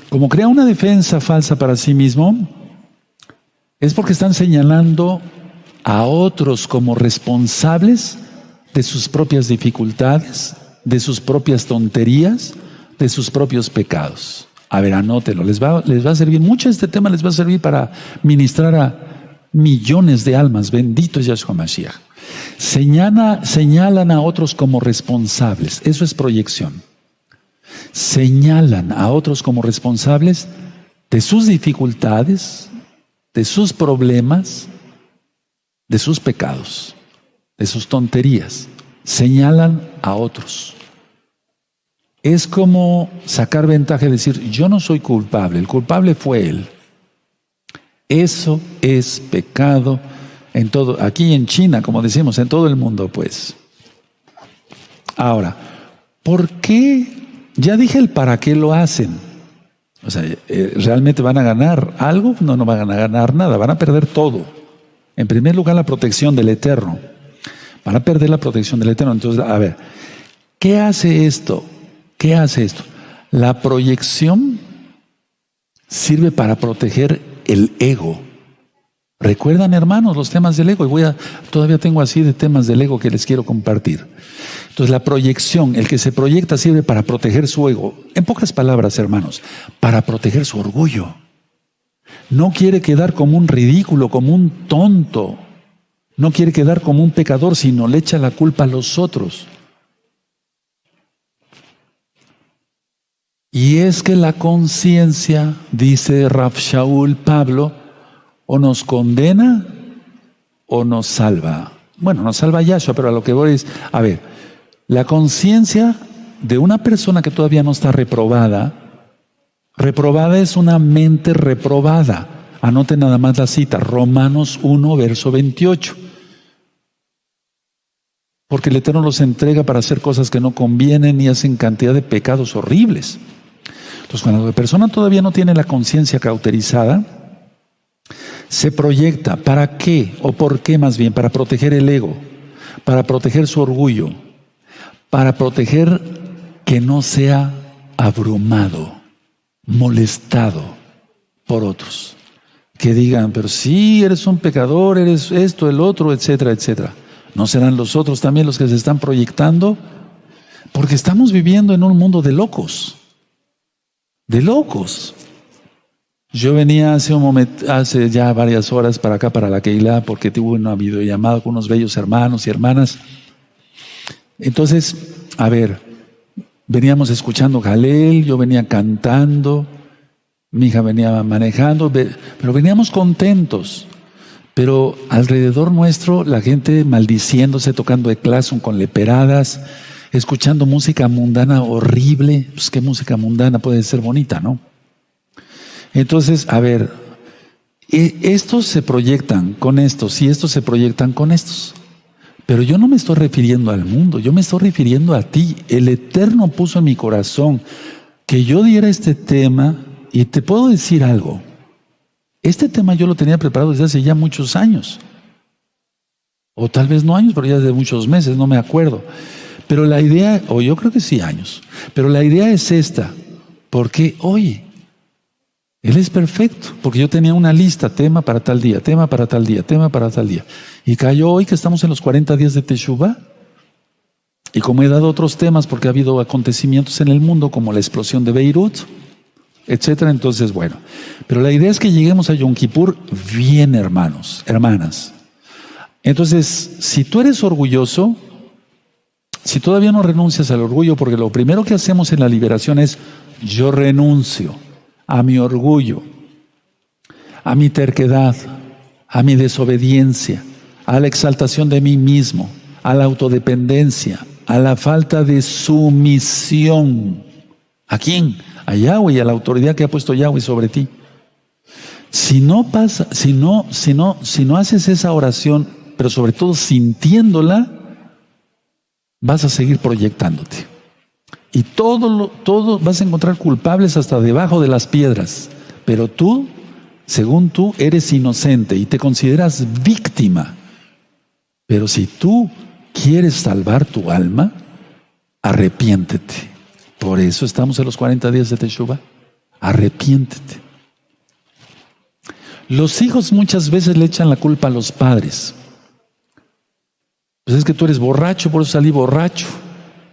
como crea una defensa falsa para sí mismo, es porque están señalando a otros como responsables de sus propias dificultades, de sus propias tonterías, de sus propios pecados. A ver, anótelo, les va a servir mucho este tema, les va a servir para ministrar a millones de almas, bendito es Yahshua Mashiach. Señalan a otros como responsables, eso es proyección. Señalan a otros como responsables de sus dificultades, de sus problemas, de sus pecados, de sus tonterías. Señalan a otros. Es como sacar ventaja y decir, yo no soy culpable, el culpable fue él. Eso es pecado en todo, aquí en China, como decimos, en todo el mundo, pues. Ahora, ¿por qué? Ya dije el para qué lo hacen. O sea, ¿realmente van a ganar algo? No van a ganar nada, van a perder todo. En primer lugar, la protección del Eterno. Van a perder la protección del Eterno. Entonces, a ver, ¿qué hace esto? ¿Qué hace esto? La proyección sirve para proteger el ego. ¿Recuerdan, hermanos, los temas del ego? Y todavía tengo así de temas del ego que les quiero compartir. Entonces, la proyección, el que se proyecta sirve para proteger su ego. En pocas palabras, hermanos, para proteger su orgullo. No quiere quedar como un ridículo, como un tonto. No quiere quedar como un pecador, sino le echa la culpa a los otros. Y es que la conciencia, dice Rav Shaul Pablo, o nos condena o nos salva. Bueno, nos salva Yahshua, pero a lo que voy es, a ver, la conciencia de una persona que todavía no está reprobada es una mente reprobada. Anoten nada más la cita, Romanos 1, verso 28. Porque el Eterno los entrega para hacer cosas que no convienen y hacen cantidad de pecados horribles. Entonces, cuando la persona todavía no tiene la conciencia cauterizada, se proyecta. ¿Para qué? ¿O por qué más bien? Para proteger el ego, para proteger su orgullo, para proteger que no sea abrumado, molestado por otros. Que digan, pero sí, eres un pecador, eres esto, el otro, etcétera, etcétera. ¿No serán los otros también los que se están proyectando? Porque estamos viviendo en un mundo de locos. De locos. Yo venía hace ya varias horas para acá, para la Keilah, porque tuve una videollamada con unos bellos hermanos y hermanas. Entonces, a ver, veníamos escuchando Jalel, yo venía cantando, mi hija venía manejando, pero veníamos contentos. Pero alrededor nuestro, la gente maldiciéndose, tocando de claxon con leperadas, escuchando música mundana horrible. Pues qué música mundana puede ser bonita, ¿no? Entonces, a ver, estos se proyectan con estos y estos se proyectan con estos. Pero yo no me estoy refiriendo al mundo, yo me estoy refiriendo a ti. El Eterno puso en mi corazón que yo diera este tema y te puedo decir algo. Este tema yo lo tenía preparado desde hace ya muchos años. O tal vez no años, pero ya desde muchos meses, no me acuerdo. Pero la idea, o yo creo que sí años. Pero la idea es esta. Porque, oye, Él es perfecto. Porque yo tenía una lista, tema para tal día, tema para tal día, tema para tal día. Y cayó hoy que estamos en los 40 días de Teshuvá. Y como he dado otros temas, porque ha habido acontecimientos en el mundo, como la explosión de Beirut, etcétera, entonces, bueno. Pero la idea es que lleguemos a Yom Kippur bien, hermanos, hermanas. Entonces, si tú eres orgulloso, si todavía no renuncias al orgullo, porque lo primero que hacemos en la liberación es, yo renuncio a mi orgullo, a mi terquedad, a mi desobediencia, a la exaltación de mí mismo, a la autodependencia, a la falta de sumisión. ¿A quién? A Yahweh y a la autoridad que ha puesto Yahweh sobre ti. Si no pasa, si no haces esa oración, pero sobre todo sintiéndola, vas a seguir proyectándote. Y todo vas a encontrar culpables hasta debajo de las piedras. Pero tú, según tú, eres inocente y te consideras víctima. Pero si tú quieres salvar tu alma, arrepiéntete. Por eso estamos en los 40 días de Teshuvá. Arrepiéntete. Los hijos muchas veces le echan la culpa a los padres. Pues es que tú eres borracho, por eso salí borracho.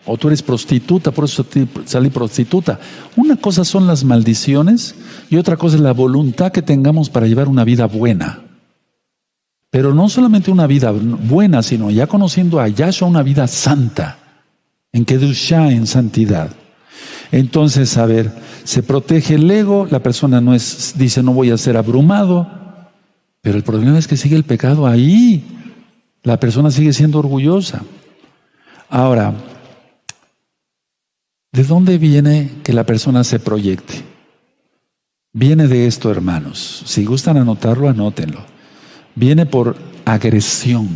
O tú eres prostituta, por eso salí prostituta. Una cosa son las maldiciones y otra cosa es la voluntad que tengamos para llevar una vida buena. Pero no solamente una vida buena, sino ya conociendo a Yahshua, una vida santa, en Kedushá, en santidad. Entonces, a ver, se protege el ego, la persona dice no voy a ser abrumado, pero el problema es que sigue el pecado ahí. La persona sigue siendo orgullosa. Ahora, ¿de dónde viene que la persona se proyecte? Viene de esto, hermanos. Si gustan anotarlo, anótenlo. Viene por agresión.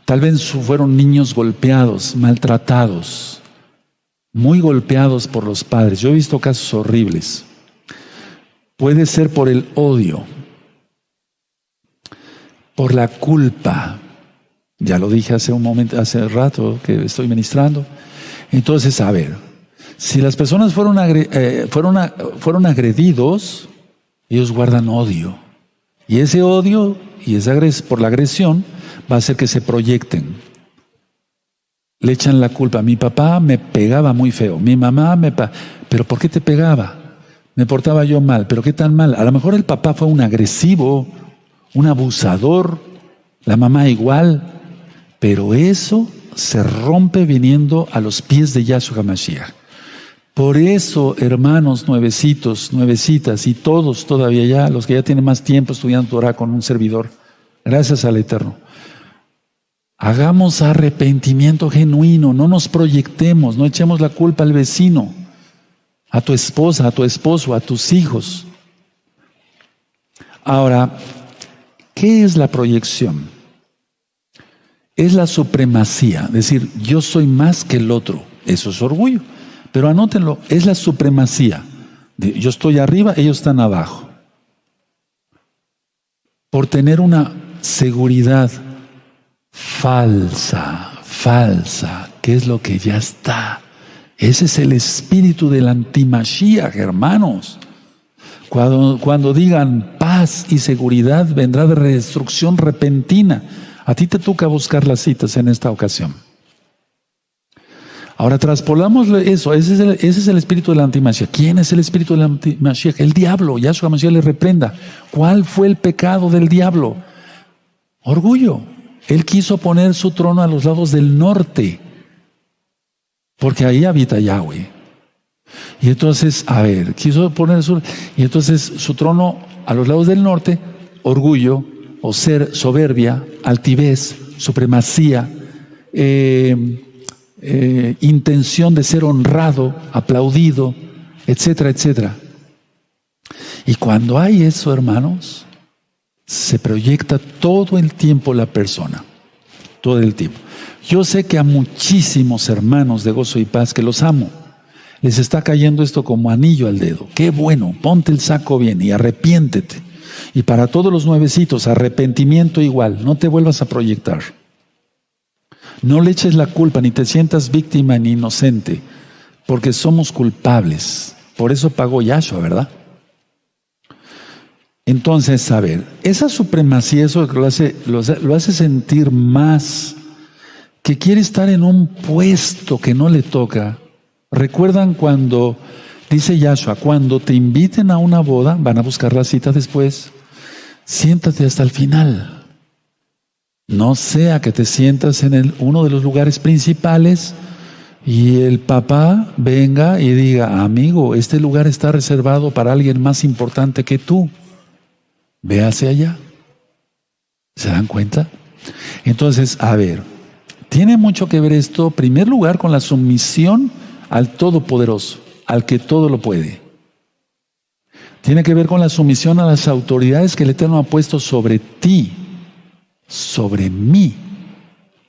Tal vez fueron niños golpeados, maltratados, muy golpeados por los padres. Yo he visto casos horribles. Puede ser por el odio, por la culpa. Ya lo dije hace rato que estoy ministrando. Entonces, a ver, si las personas fueron agredidos, ellos guardan odio. Y ese odio y por la agresión va a hacer que se proyecten. Le echan la culpa. Mi papá me pegaba muy feo. Mi mamá ¿Pero por qué te pegaba? Me portaba yo mal. ¿Pero qué tan mal? A lo mejor el papá fue un agresivo, un abusador, la mamá igual. Pero eso se rompe viniendo a los pies de Yahshua HaMashiach. Por eso, hermanos nuevecitos, nuevecitas y todos todavía ya, los que ya tienen más tiempo estudiando Torah con un servidor, gracias al Eterno, hagamos arrepentimiento genuino, no nos proyectemos, no echemos la culpa al vecino, a tu esposa, a tu esposo, a tus hijos. Ahora, ¿qué es la proyección? Es la supremacía, es decir, yo soy más que el otro, eso es orgullo. Pero anótenlo, es la supremacía. Yo estoy arriba, ellos están abajo. Por tener una seguridad falsa, que es lo que ya está. Ese es el espíritu del antimashiach, hermanos. Cuando digan paz y seguridad, vendrá de destrucción repentina. A ti te toca buscar las citas en esta ocasión. Ahora traspolamos eso, ese es el espíritu del antimashiach. ¿Quién es el espíritu del antimashiach? El diablo. Yahshua HaMashiach le reprenda. ¿Cuál fue el pecado del diablo? Orgullo. Él quiso poner su trono a los lados del norte, porque ahí habita Yahweh. Y entonces, a ver, quiso poner su trono a los lados del norte, orgullo, o ser soberbia, altivez, supremacía, intención de ser honrado, aplaudido, etcétera, etcétera. Y cuando hay eso, hermanos, se proyecta todo el tiempo la persona, todo el tiempo. Yo sé que a muchísimos hermanos de Gozo y Paz que los amo, Les está cayendo esto como anillo al dedo. Qué bueno, ponte el saco bien y arrepiéntete. Y para todos los nuevecitos, arrepentimiento igual, no te vuelvas a proyectar. No le eches la culpa, ni te sientas víctima ni inocente, porque somos culpables. Por eso pagó Yahshua, ¿verdad? Entonces, a ver, esa supremacía, eso lo hace sentir más que quiere estar en un puesto que no le toca. ¿Recuerdan cuando, dice Yahshua, cuando te inviten a una boda, van a buscar la cita después, siéntate hasta el final. No sea que te sientas en uno de los lugares principales y el papá venga y diga, amigo, este lugar está reservado para alguien más importante que tú. Ve hacia allá. ¿Se dan cuenta? Entonces, a ver, tiene mucho que ver esto, en primer lugar, con la sumisión al Todopoderoso, al que todo lo puede. Tiene que ver con la sumisión a las autoridades que el Eterno ha puesto sobre ti, sobre mí.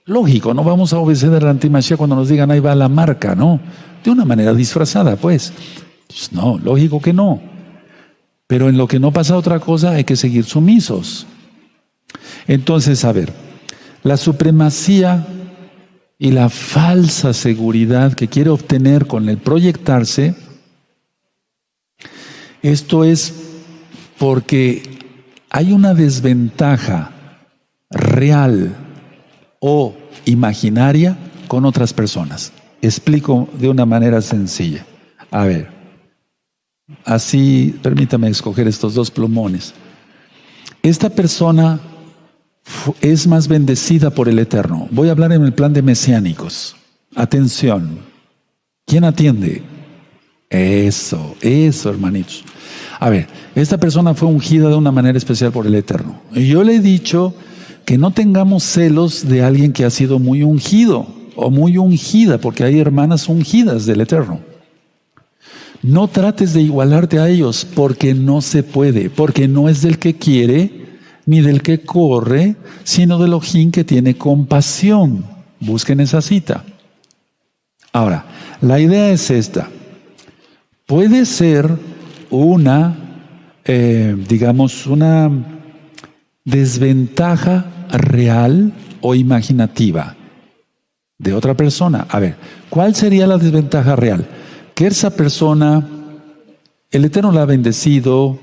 Lógico, no vamos a obedecer al antimashiach cuando nos digan ahí va la marca, ¿no? De una manera disfrazada, pues. Pues no, lógico que no. Pero en lo que no pasa otra cosa hay que seguir sumisos. Entonces, a ver, la supremacía y la falsa seguridad que quiere obtener con el proyectarse, esto es porque hay una desventaja real o imaginaria con otras personas. Explico de una manera sencilla. A ver, así, permítame escoger estos dos plumones. Esta persona es más bendecida por el Eterno. Voy a hablar en el plan de mesiánicos. Atención. ¿Quién atiende? Eso, hermanitos. A ver, esta persona fue ungida de una manera especial por el Eterno. Y yo le he dicho que no tengamos celos de alguien que ha sido muy ungido o muy ungida, porque hay hermanas ungidas del Eterno. No trates de igualarte a ellos, porque no se puede, porque no es del que quiere ni del que corre, sino del Elohim que tiene compasión. Busquen esa cita. Ahora, la idea es esta. Puede ser una desventaja real o imaginativa de otra persona. A ver, ¿cuál sería la desventaja real? Que esa persona, el Eterno la ha bendecido,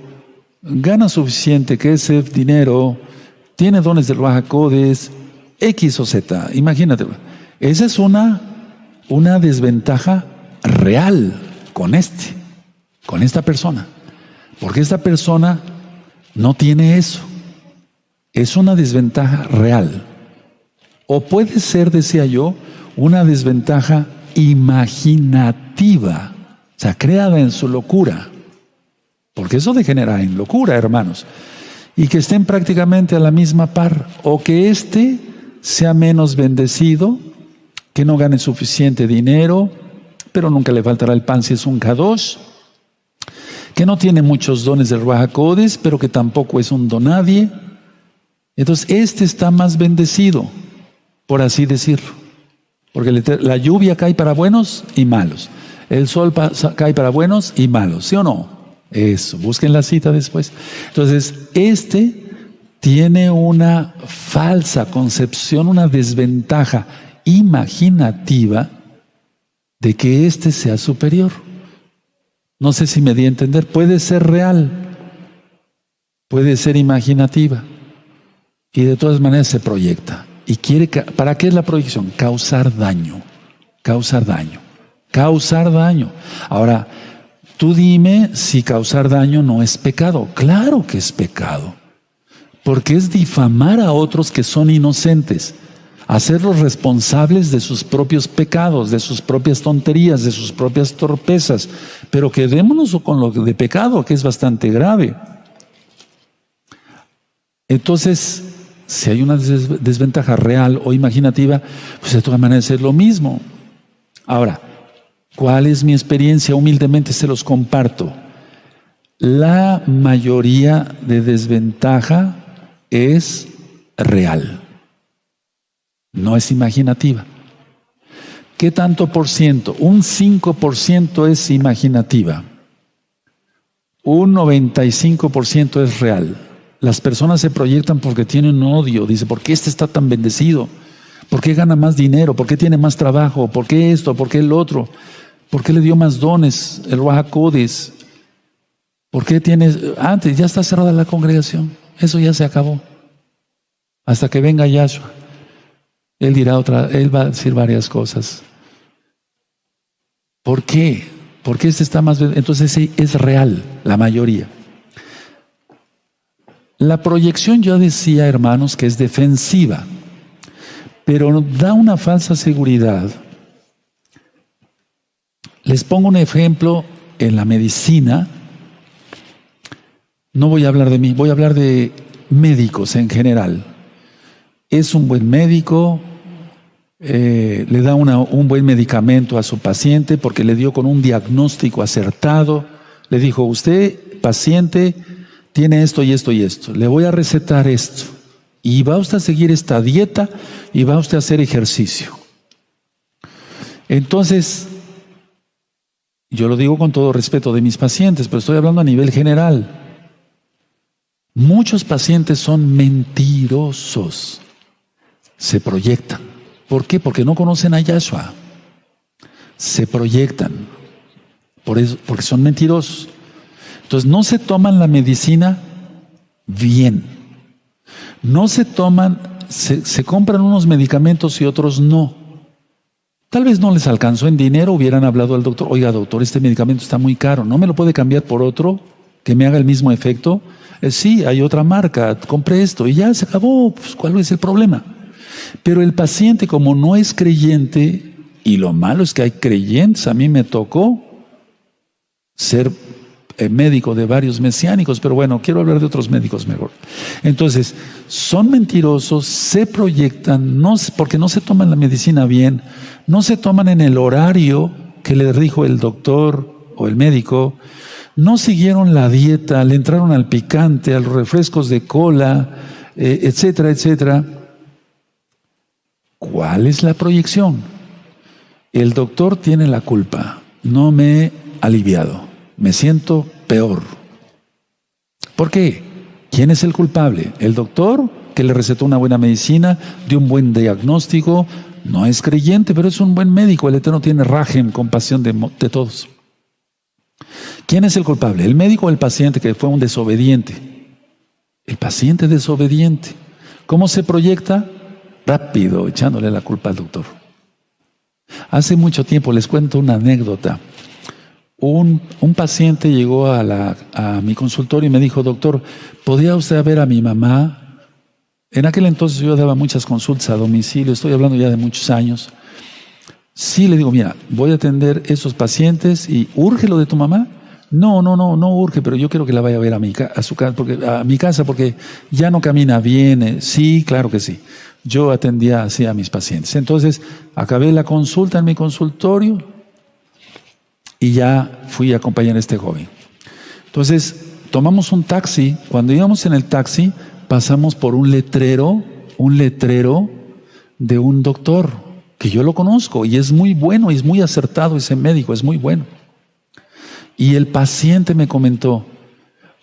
gana suficiente, que ese dinero, tiene dones del Ruach HaKodesh, X o Z, imagínate. Esa es una desventaja real con esta persona. Porque esta persona no tiene eso. Es una desventaja real. O puede ser, decía yo, una desventaja imaginativa, o sea, creada en su locura. Porque eso degenera en locura, hermanos. Y que estén prácticamente a la misma par. O que éste sea menos bendecido, que no gane suficiente dinero, pero nunca le faltará el pan si es un kadosh. Que no tiene muchos dones del Ruach HaKodesh, pero que tampoco es un donadie. Entonces, este está más bendecido, por así decirlo. Porque la lluvia cae para buenos y malos. El sol cae para buenos y malos, ¿sí o no? Eso, busquen la cita después. Entonces, este tiene una falsa concepción, una desventaja imaginativa de que este sea superior. No sé si me di a entender. Puede ser real, puede ser imaginativa, y de todas maneras se proyecta. Y ¿para qué es la proyección? Causar daño. Ahora, tú dime si causar daño no es pecado. Claro que es pecado, porque es difamar a otros que son inocentes, hacerlos responsables de sus propios pecados, de sus propias tonterías, de sus propias torpezas. Pero quedémonos con lo de pecado, que es bastante grave. Entonces, si hay una desventaja real o imaginativa, pues de todas maneras es lo mismo. Ahora, ¿cuál es mi experiencia? Humildemente se los comparto. La mayoría de desventaja es real, no es imaginativa. ¿Qué tanto por ciento? Un 5% es imaginativa. Un 95% es real. Las personas se proyectan porque tienen odio. Dice, ¿por qué este está tan bendecido? ¿Por qué gana más dinero? ¿Por qué tiene más trabajo? ¿Por qué esto? ¿Por qué el otro? ¿Por qué le dio más dones el Ruach HaKodesh? ¿Por qué tiene? Antes ya está cerrada la congregación. Eso ya se acabó. Hasta que venga Yahshua. Él dirá él va a decir varias cosas. ¿Por qué? Porque este está más... Entonces es real, la mayoría. La proyección, yo decía, hermanos, que es defensiva, pero da una falsa seguridad. Les pongo un ejemplo en la medicina. No voy a hablar de mí, voy a hablar de médicos en general. Es un buen médico, le da un buen medicamento a su paciente porque le dio con un diagnóstico acertado. Le dijo, usted, paciente, tiene esto y esto y esto. Le voy a recetar esto. Y va usted a seguir esta dieta y va usted a hacer ejercicio. Entonces, yo lo digo con todo respeto de mis pacientes, pero estoy hablando a nivel general. Muchos pacientes son mentirosos. Se proyectan. ¿Por qué? Porque no conocen a Yahshua. Se proyectan. Por eso, porque son mentirosos. Entonces no se toman la medicina bien. No se toman, se compran unos medicamentos y otros no. Tal vez no les alcanzó en dinero, hubieran hablado al doctor, oiga doctor, este medicamento está muy caro, ¿no me lo puede cambiar por otro que me haga el mismo efecto? Sí, hay otra marca, compré esto y ya se acabó, pues, ¿cuál es el problema? Pero el paciente, como no es creyente, y lo malo es que hay creyentes, a mí me tocó ser médico de varios mesiánicos, pero bueno, quiero hablar de otros médicos mejor. Entonces, son mentirosos, se proyectan, porque no se toman la medicina bien, no se toman en el horario que les dijo el doctor o el médico, no siguieron la dieta, le entraron al picante, a los refrescos de cola, etcétera, etcétera. ¿Cuál es la proyección? El doctor tiene la culpa, no me he aliviado. Me siento peor. ¿Por qué? ¿Quién es el culpable? ¿El doctor que le recetó una buena medicina, dio un buen diagnóstico? No es creyente, pero es un buen médico. El Eterno tiene rajem, compasión de todos. ¿Quién es el culpable? ¿El médico o el paciente que fue un desobediente? El paciente desobediente. ¿Cómo se proyecta? Rápido, echándole la culpa al doctor. Hace mucho tiempo, les cuento una anécdota. Un paciente llegó a mi consultorio y me dijo, doctor, ¿podría usted ver a mi mamá? En aquel entonces yo daba muchas consultas a domicilio, estoy hablando ya de muchos años. Sí, le digo, mira, voy a atender esos pacientes y ¿urge lo de tu mamá? No urge, pero yo quiero que la vaya a ver a mi casa porque ya no camina bien. Sí, claro que sí. Yo atendía así a mis pacientes. Entonces, acabé la consulta en mi consultorio y ya fui a acompañar a este joven. Entonces, tomamos un taxi. Cuando íbamos en el taxi, pasamos por un letrero de un doctor, que yo lo conozco, y es muy bueno, y es muy acertado ese médico, es muy bueno. Y el paciente me comentó,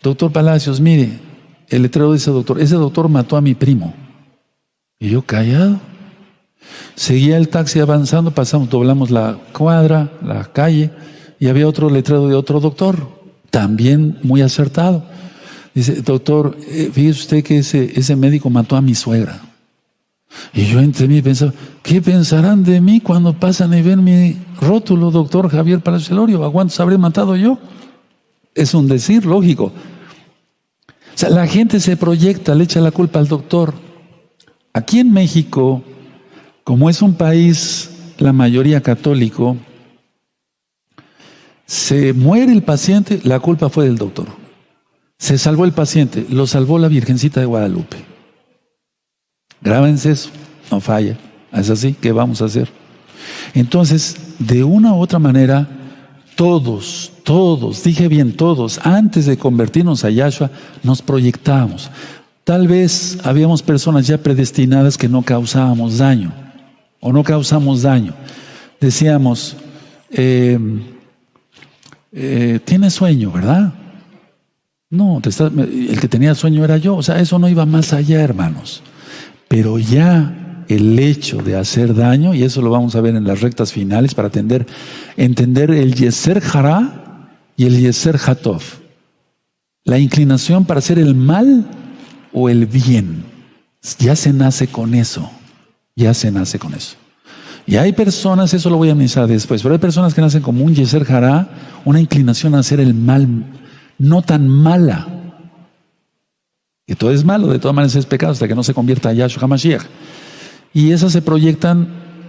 doctor Palacios, mire, el letrero de ese doctor mató a mi primo. Y yo callado. Seguía el taxi avanzando, doblamos la cuadra, la calle, y había otro letrero de otro doctor, también muy acertado. Dice, doctor, fíjese usted que ese médico mató a mi suegra. Y yo entre mí pensaba, ¿qué pensarán de mí cuando pasan y ven mi rótulo, doctor Javier Palacios Elorio? ¿A cuántos habré matado yo? Es un decir lógico. O sea, la gente se proyecta, le echa la culpa al doctor. Aquí en México, como es un país, la mayoría católico, se muere el paciente, la culpa fue del doctor. Se salvó el paciente, lo salvó la Virgencita de Guadalupe. Grábense eso, no falla. Es así, ¿qué vamos a hacer? Entonces, de una u otra manera, todos, dije bien todos, antes de convertirnos a Yahshua, nos proyectábamos. Tal vez habíamos personas ya predestinadas que no causábamos daño, o no causamos daño. decíamos, tienes sueño, ¿verdad? No, el que tenía sueño era yo. O sea, eso no iba más allá, hermanos. Pero ya el hecho de hacer daño, y eso lo vamos a ver en las rectas finales para entender el Yeser Hará y el Yeser Hatov. La inclinación para hacer el mal o el bien. Ya se nace con eso. Ya se nace con eso. Y hay personas, eso lo voy a analizar después, pero hay personas que nacen como un Yeser Hará, una inclinación a hacer el mal, no tan mala. Que todo es malo, de todas maneras es pecado hasta que no se convierta a Yahshua HaMashiach. Y esas se proyectan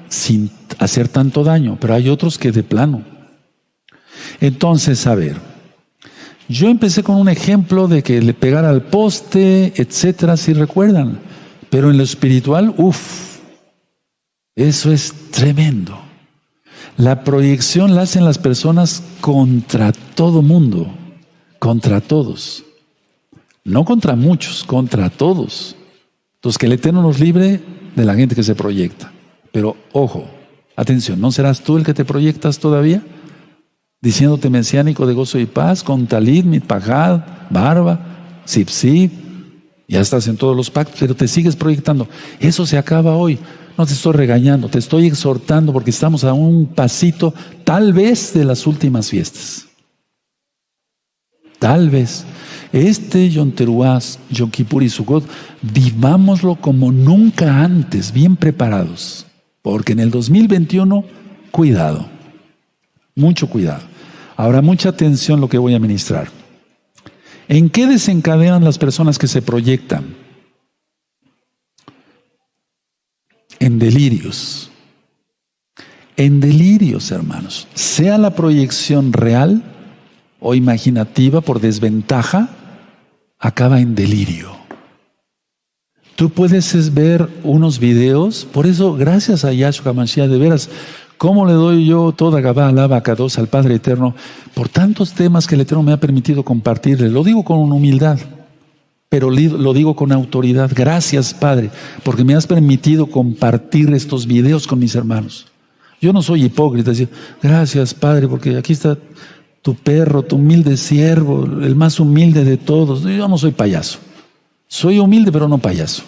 sin hacer tanto daño, pero hay otros que de plano. Entonces, a ver, yo empecé con un ejemplo de que le pegara al poste, etcétera, si recuerdan. Pero en lo espiritual, eso es tremendo. La proyección la hacen las personas contra todo mundo, contra todos. No contra muchos, contra todos. Entonces, que el Eterno nos libre de la gente que se proyecta. Pero, ojo, atención, ¿no serás tú el que te proyectas todavía? Diciéndote mesiánico de gozo y paz, con talit, mitpajad, barba, sip, ya estás en todos los pactos, pero te sigues proyectando. Eso se acaba hoy. No te estoy regañando, te estoy exhortando porque estamos a un pasito, tal vez, de las últimas fiestas. Tal vez. Yom Teruah, Yom Kippur y Sukkot, vivámoslo como nunca antes, bien preparados. Porque en el 2021, cuidado. Mucho cuidado. Ahora, mucha atención a lo que voy a ministrar. ¿En qué desencadenan las personas que se proyectan? En delirios. En delirios, hermanos. Sea la proyección real o imaginativa por desventaja, acaba en delirio. Tú puedes ver unos videos, por eso, gracias a Yahshua HaMashiach, de veras, ¿cómo le doy yo toda Gabá, alaba, Kadosh al Padre Eterno? Por tantos temas que el Eterno me ha permitido compartirle. Lo digo con humildad, pero lo digo con autoridad. Gracias, Padre, porque me has permitido compartir estos videos con mis hermanos. Yo no soy hipócrita, decir, gracias, Padre, porque aquí está tu perro, tu humilde siervo, el más humilde de todos. Yo no soy payaso. Soy humilde, pero no payaso.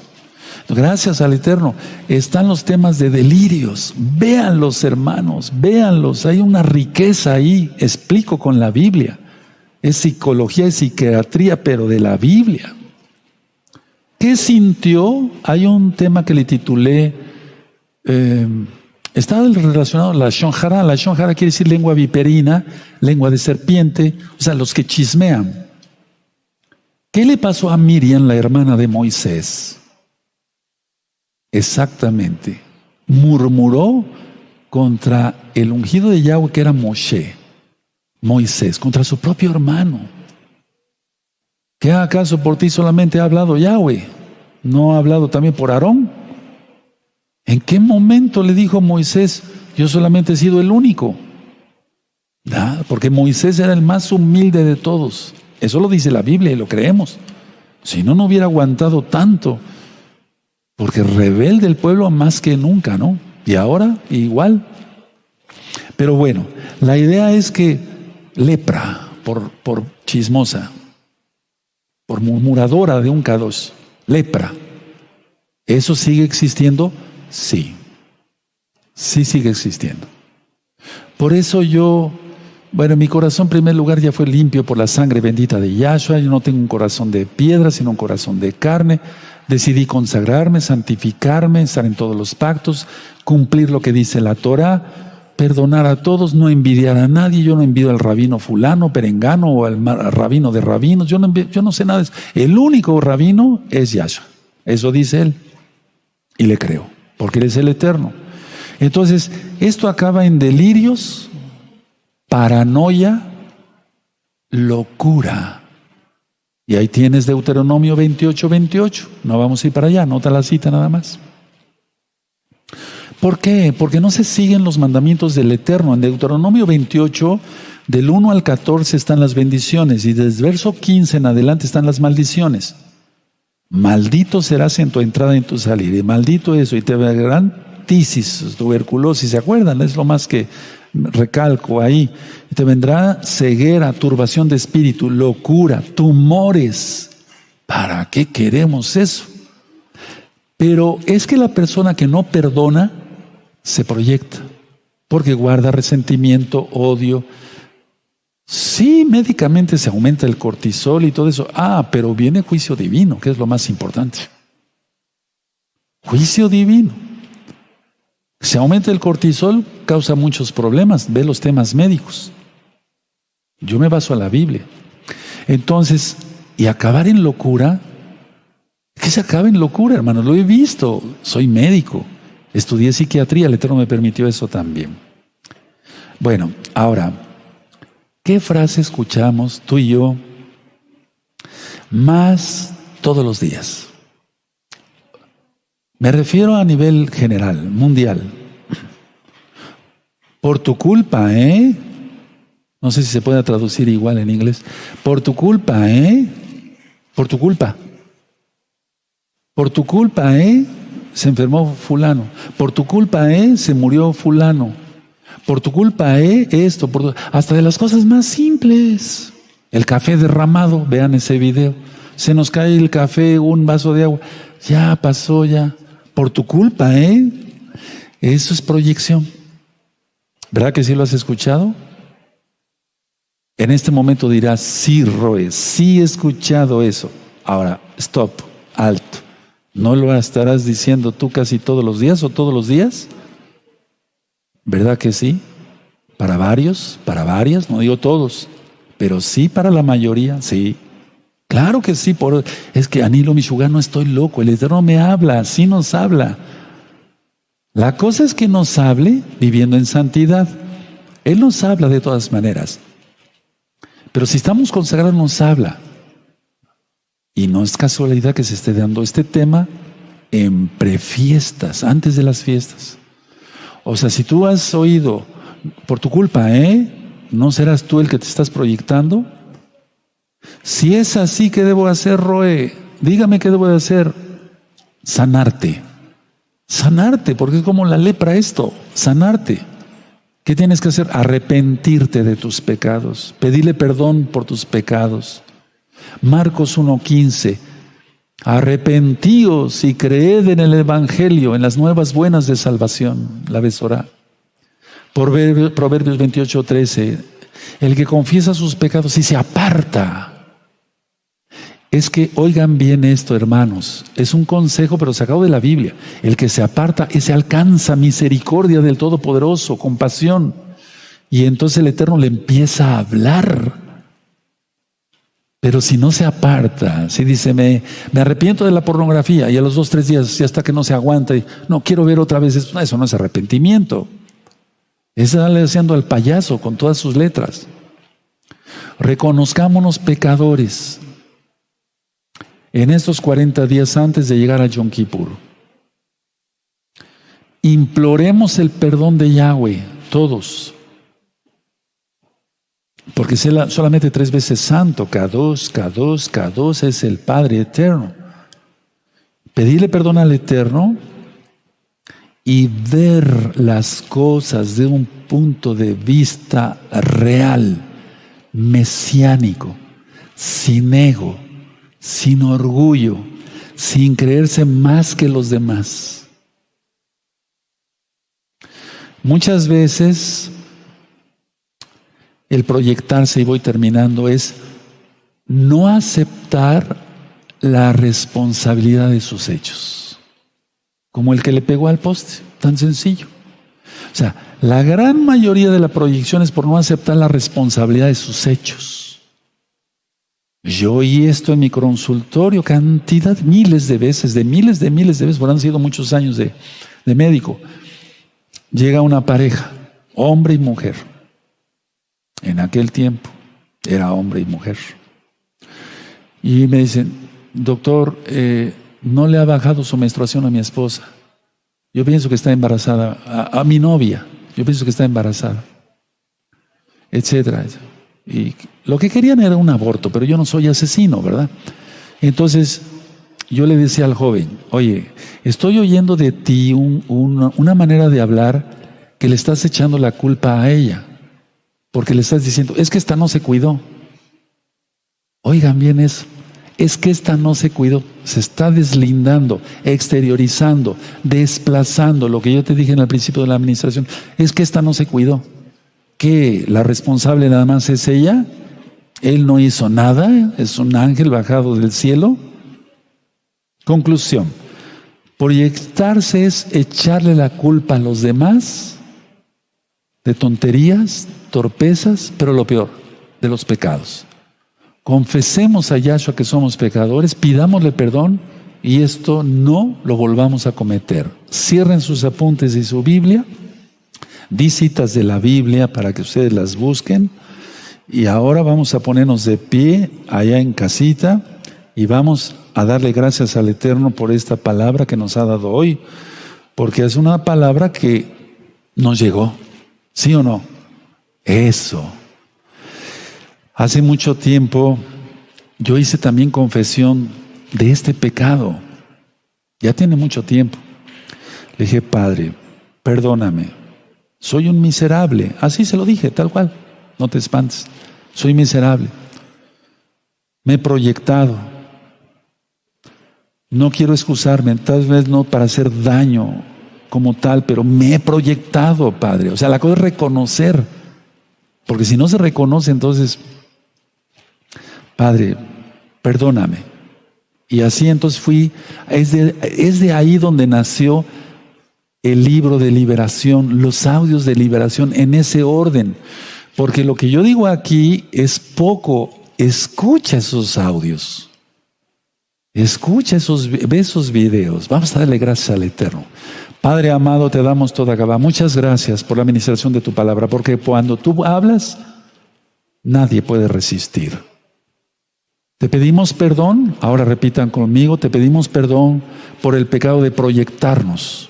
Gracias al Eterno. Están los temas de delirios. Véanlos, hermanos, véanlos. Hay una riqueza ahí. Explico con la Biblia. Es psicología, es psiquiatría, pero de la Biblia. ¿Qué sintió? Hay un tema que le titulé, está relacionado a la Lashon Hara. La Lashon Hara quiere decir lengua viperina, lengua de serpiente, o sea, los que chismean. ¿Qué le pasó a Miriam, la hermana de Moisés? Exactamente. Murmuró contra el ungido de Yahweh que era Moisés, contra su propio hermano. ¿Qué acaso por ti solamente ha hablado Yahweh? ¿No ha hablado también por Aarón? ¿En qué momento le dijo Moisés, yo solamente he sido el único? Nada, porque Moisés era el más humilde de todos. Eso lo dice la Biblia y lo creemos. Si no, no hubiera aguantado tanto. Porque rebelde el pueblo más que nunca, ¿no? Y ahora igual. Pero bueno, la idea es que lepra, por chismosa, por murmuradora de un Kadosh, lepra. ¿Eso sigue existiendo? Sí. Sí sigue existiendo. Por eso mi corazón en primer lugar ya fue limpio por la sangre bendita de Yahshua. Yo no tengo un corazón de piedra, sino un corazón de carne. Decidí consagrarme, santificarme, estar en todos los pactos, cumplir lo que dice la Torah, perdonar a todos, no envidiar a nadie. Yo no envidio al rabino fulano, perengano o al rabino de rabinos. Yo no sé nada de eso. El único rabino es Yahshua. Eso dice él. Y le creo, porque él es el Eterno. Entonces, esto acaba en delirios, paranoia, locura. Y ahí tienes Deuteronomio 28:28. No vamos a ir para allá, nota la cita nada más. ¿Por qué? Porque no se siguen los mandamientos del Eterno. En Deuteronomio 28, del 1 al 14 están las bendiciones y desde el verso 15 en adelante están las maldiciones. Maldito serás en tu entrada y en tu salida, y maldito eso, y te verán tisis, tuberculosis, ¿se acuerdan? Es lo más que recalco ahí. Te vendrá ceguera, turbación de espíritu, locura, tumores. ¿Para qué queremos eso? Pero es que la persona que no perdona se proyecta, porque guarda resentimiento, odio. Sí, médicamente se aumenta el cortisol y todo eso. Pero viene juicio divino, que es lo más importante. Juicio divino. Se aumenta el cortisol, causa muchos problemas. Ve los temas médicos. Yo me baso a la Biblia. Entonces, y acabar en locura, ¿qué se acaba en locura, hermanos? Lo he visto. Soy médico. Estudié psiquiatría, el Eterno me permitió eso también. Bueno, ahora, ¿qué frase escuchamos tú y yo más todos los días? Me refiero a nivel general, mundial. Por tu culpa, ¿eh? No sé si se puede traducir igual en inglés. Por tu culpa, ¿eh? Por tu culpa. Por tu culpa, ¿eh? Se enfermó fulano. Por tu culpa, ¿eh? Se murió fulano. Por tu culpa, esto, hasta de las cosas más simples. El café derramado, vean ese video. Se nos cae el café, un vaso de agua. Ya pasó, ya. Por tu culpa, Eso es proyección. ¿Verdad que sí lo has escuchado? En este momento dirás, sí, Roe, sí he escuchado eso. Ahora, stop, alto. ¿No lo estarás diciendo tú casi todos los días o todos los días? ¿Verdad que sí? Para varios, para varias, no digo todos, pero sí para la mayoría, sí. Claro que sí, es que Anilo Mishuga, no estoy loco, el Eterno me habla, sí nos habla. La cosa es que nos hable viviendo en santidad. Él nos habla de todas maneras. Pero si estamos consagrados, nos habla. Y no es casualidad que se esté dando este tema en prefiestas, antes de las fiestas. O sea, si tú has oído, por tu culpa, ¿no serás tú el que te estás proyectando? Si es así, ¿qué debo hacer, Roe? Dígame qué debo de hacer. Sanarte. Sanarte, porque es como la lepra esto, sanarte. ¿Qué tienes que hacer? Arrepentirte de tus pecados, pedirle perdón por tus pecados. Marcos 1:15. Arrepentíos y creed en el Evangelio, en las nuevas buenas de salvación. La Besorá. Proverbios 28:13. El que confiesa sus pecados y se aparta. Es que oigan bien esto, hermanos. Es un consejo, pero sacado de la Biblia. El que se aparta, ese alcanza misericordia del Todopoderoso, compasión. Y entonces el Eterno le empieza a hablar. Pero si no se aparta, si dice, me arrepiento de la pornografía, y a los 2-3 días, y hasta que no se aguanta, y no quiero ver otra vez eso no es arrepentimiento. Es darle haciendo al payaso con todas sus letras. Reconozcámonos pecadores en estos 40 días antes de llegar a Yom Kippur. Imploremos el perdón de Yahweh, todos. Porque es solamente 3 veces santo, Kadosh es el Padre eterno. Pedirle perdón al Eterno y ver las cosas de un punto de vista real, mesiánico, sin ego, sin orgullo, sin creerse más que los demás. Muchas veces el proyectarse, y voy terminando, es no aceptar la responsabilidad de sus hechos. Como el que le pegó al poste, tan sencillo. O sea, la gran mayoría de la proyección es por no aceptar la responsabilidad de sus hechos. Yo oí esto en mi consultorio cantidad, miles de veces, porque han sido muchos años de médico. Llega una pareja, hombre y mujer. En aquel tiempo era hombre y mujer. Y me dicen, doctor, no le ha bajado su menstruación a mi esposa. Yo pienso que está embarazada, a mi novia. Yo pienso que está embarazada, etcétera. Y lo que querían era un aborto, pero yo no soy asesino, ¿verdad? Entonces, yo le decía al joven, oye, estoy oyendo de ti una manera de hablar que le estás echando la culpa a ella, porque le estás diciendo, es que esta no se cuidó. Oigan bien eso, es que esta no se cuidó, se está deslindando, exteriorizando, desplazando lo que yo te dije en el principio de la administración, es que esta no se cuidó. ¿Qué? ¿La responsable nada más es ella? ¿Él no hizo nada? ¿Es un ángel bajado del cielo? Conclusión, proyectarse es echarle la culpa a los demás de tonterías, torpezas, pero lo peor, de los pecados. Confesemos a Yahshua que somos pecadores, pidámosle perdón y esto no lo volvamos a cometer. Cierren sus apuntes y su Biblia, di citas de la Biblia para que ustedes las busquen y ahora vamos a ponernos de pie allá en casita y vamos a darle gracias al Eterno por esta palabra que nos ha dado hoy, porque es una palabra que nos llegó, ¿sí o no? Eso. Hace mucho tiempo yo hice también confesión de este pecado. Ya tiene mucho tiempo. Le dije, Padre, perdóname. Soy un miserable. Así se lo dije, tal cual. No te espantes. Soy miserable. Me he proyectado. No quiero excusarme, tal vez no para hacer daño como tal, pero me he proyectado, Padre. O sea, la cosa es reconocer. Porque si no se reconoce, entonces... Padre, perdóname. Y así entonces es de ahí donde nació el libro de liberación, los audios de liberación en ese orden. Porque lo que yo digo aquí es poco. Escucha esos audios. Escucha ve esos videos. Vamos a darle gracias al Eterno. Padre amado, te damos toda Gabá. Muchas gracias por la administración de tu palabra, porque cuando tú hablas, nadie puede resistir. Te pedimos perdón, ahora repitan conmigo, te pedimos perdón por el pecado de proyectarnos,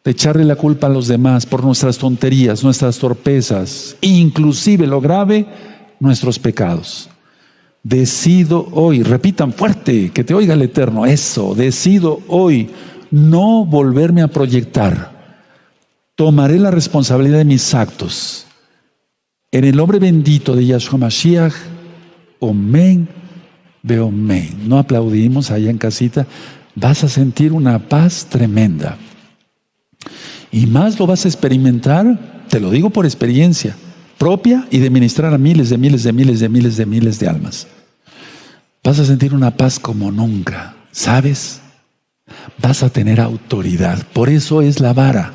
de echarle la culpa a los demás por nuestras tonterías, nuestras torpezas, inclusive lo grave, nuestros pecados. Decido hoy, repitan fuerte, que te oiga el Eterno, eso, decido hoy no volverme a proyectar. Tomaré la responsabilidad de mis actos. En el nombre bendito de Yahshua Mashiach, Omen. Veo men. No aplaudimos allá en casita. Vas a sentir una paz tremenda. Y más lo vas a experimentar, te lo digo por experiencia propia y de ministrar a miles de almas. Vas a sentir una paz como nunca. ¿Sabes? Vas a tener autoridad. Por eso es la vara.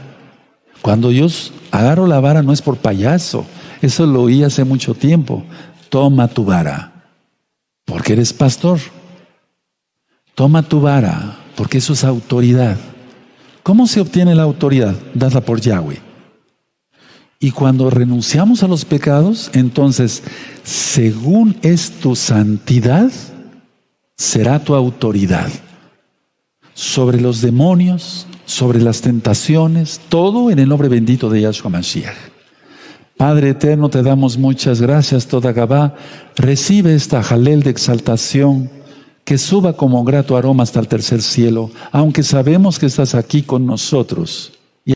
Cuando yo agarro la vara no es por payaso. Eso lo oí hace mucho tiempo. Toma tu vara. Porque eres pastor. Toma tu vara, porque eso es autoridad. ¿Cómo se obtiene la autoridad? Dada por Yahweh. Y cuando renunciamos a los pecados, entonces, según es tu santidad, será tu autoridad. Sobre los demonios, sobre las tentaciones, todo en el nombre bendito de Yahshua Mashiach. Padre eterno, te damos muchas gracias, toda Gabá. Recibe esta jalel de exaltación que suba como grato aroma hasta el tercer cielo, aunque sabemos que estás aquí con nosotros.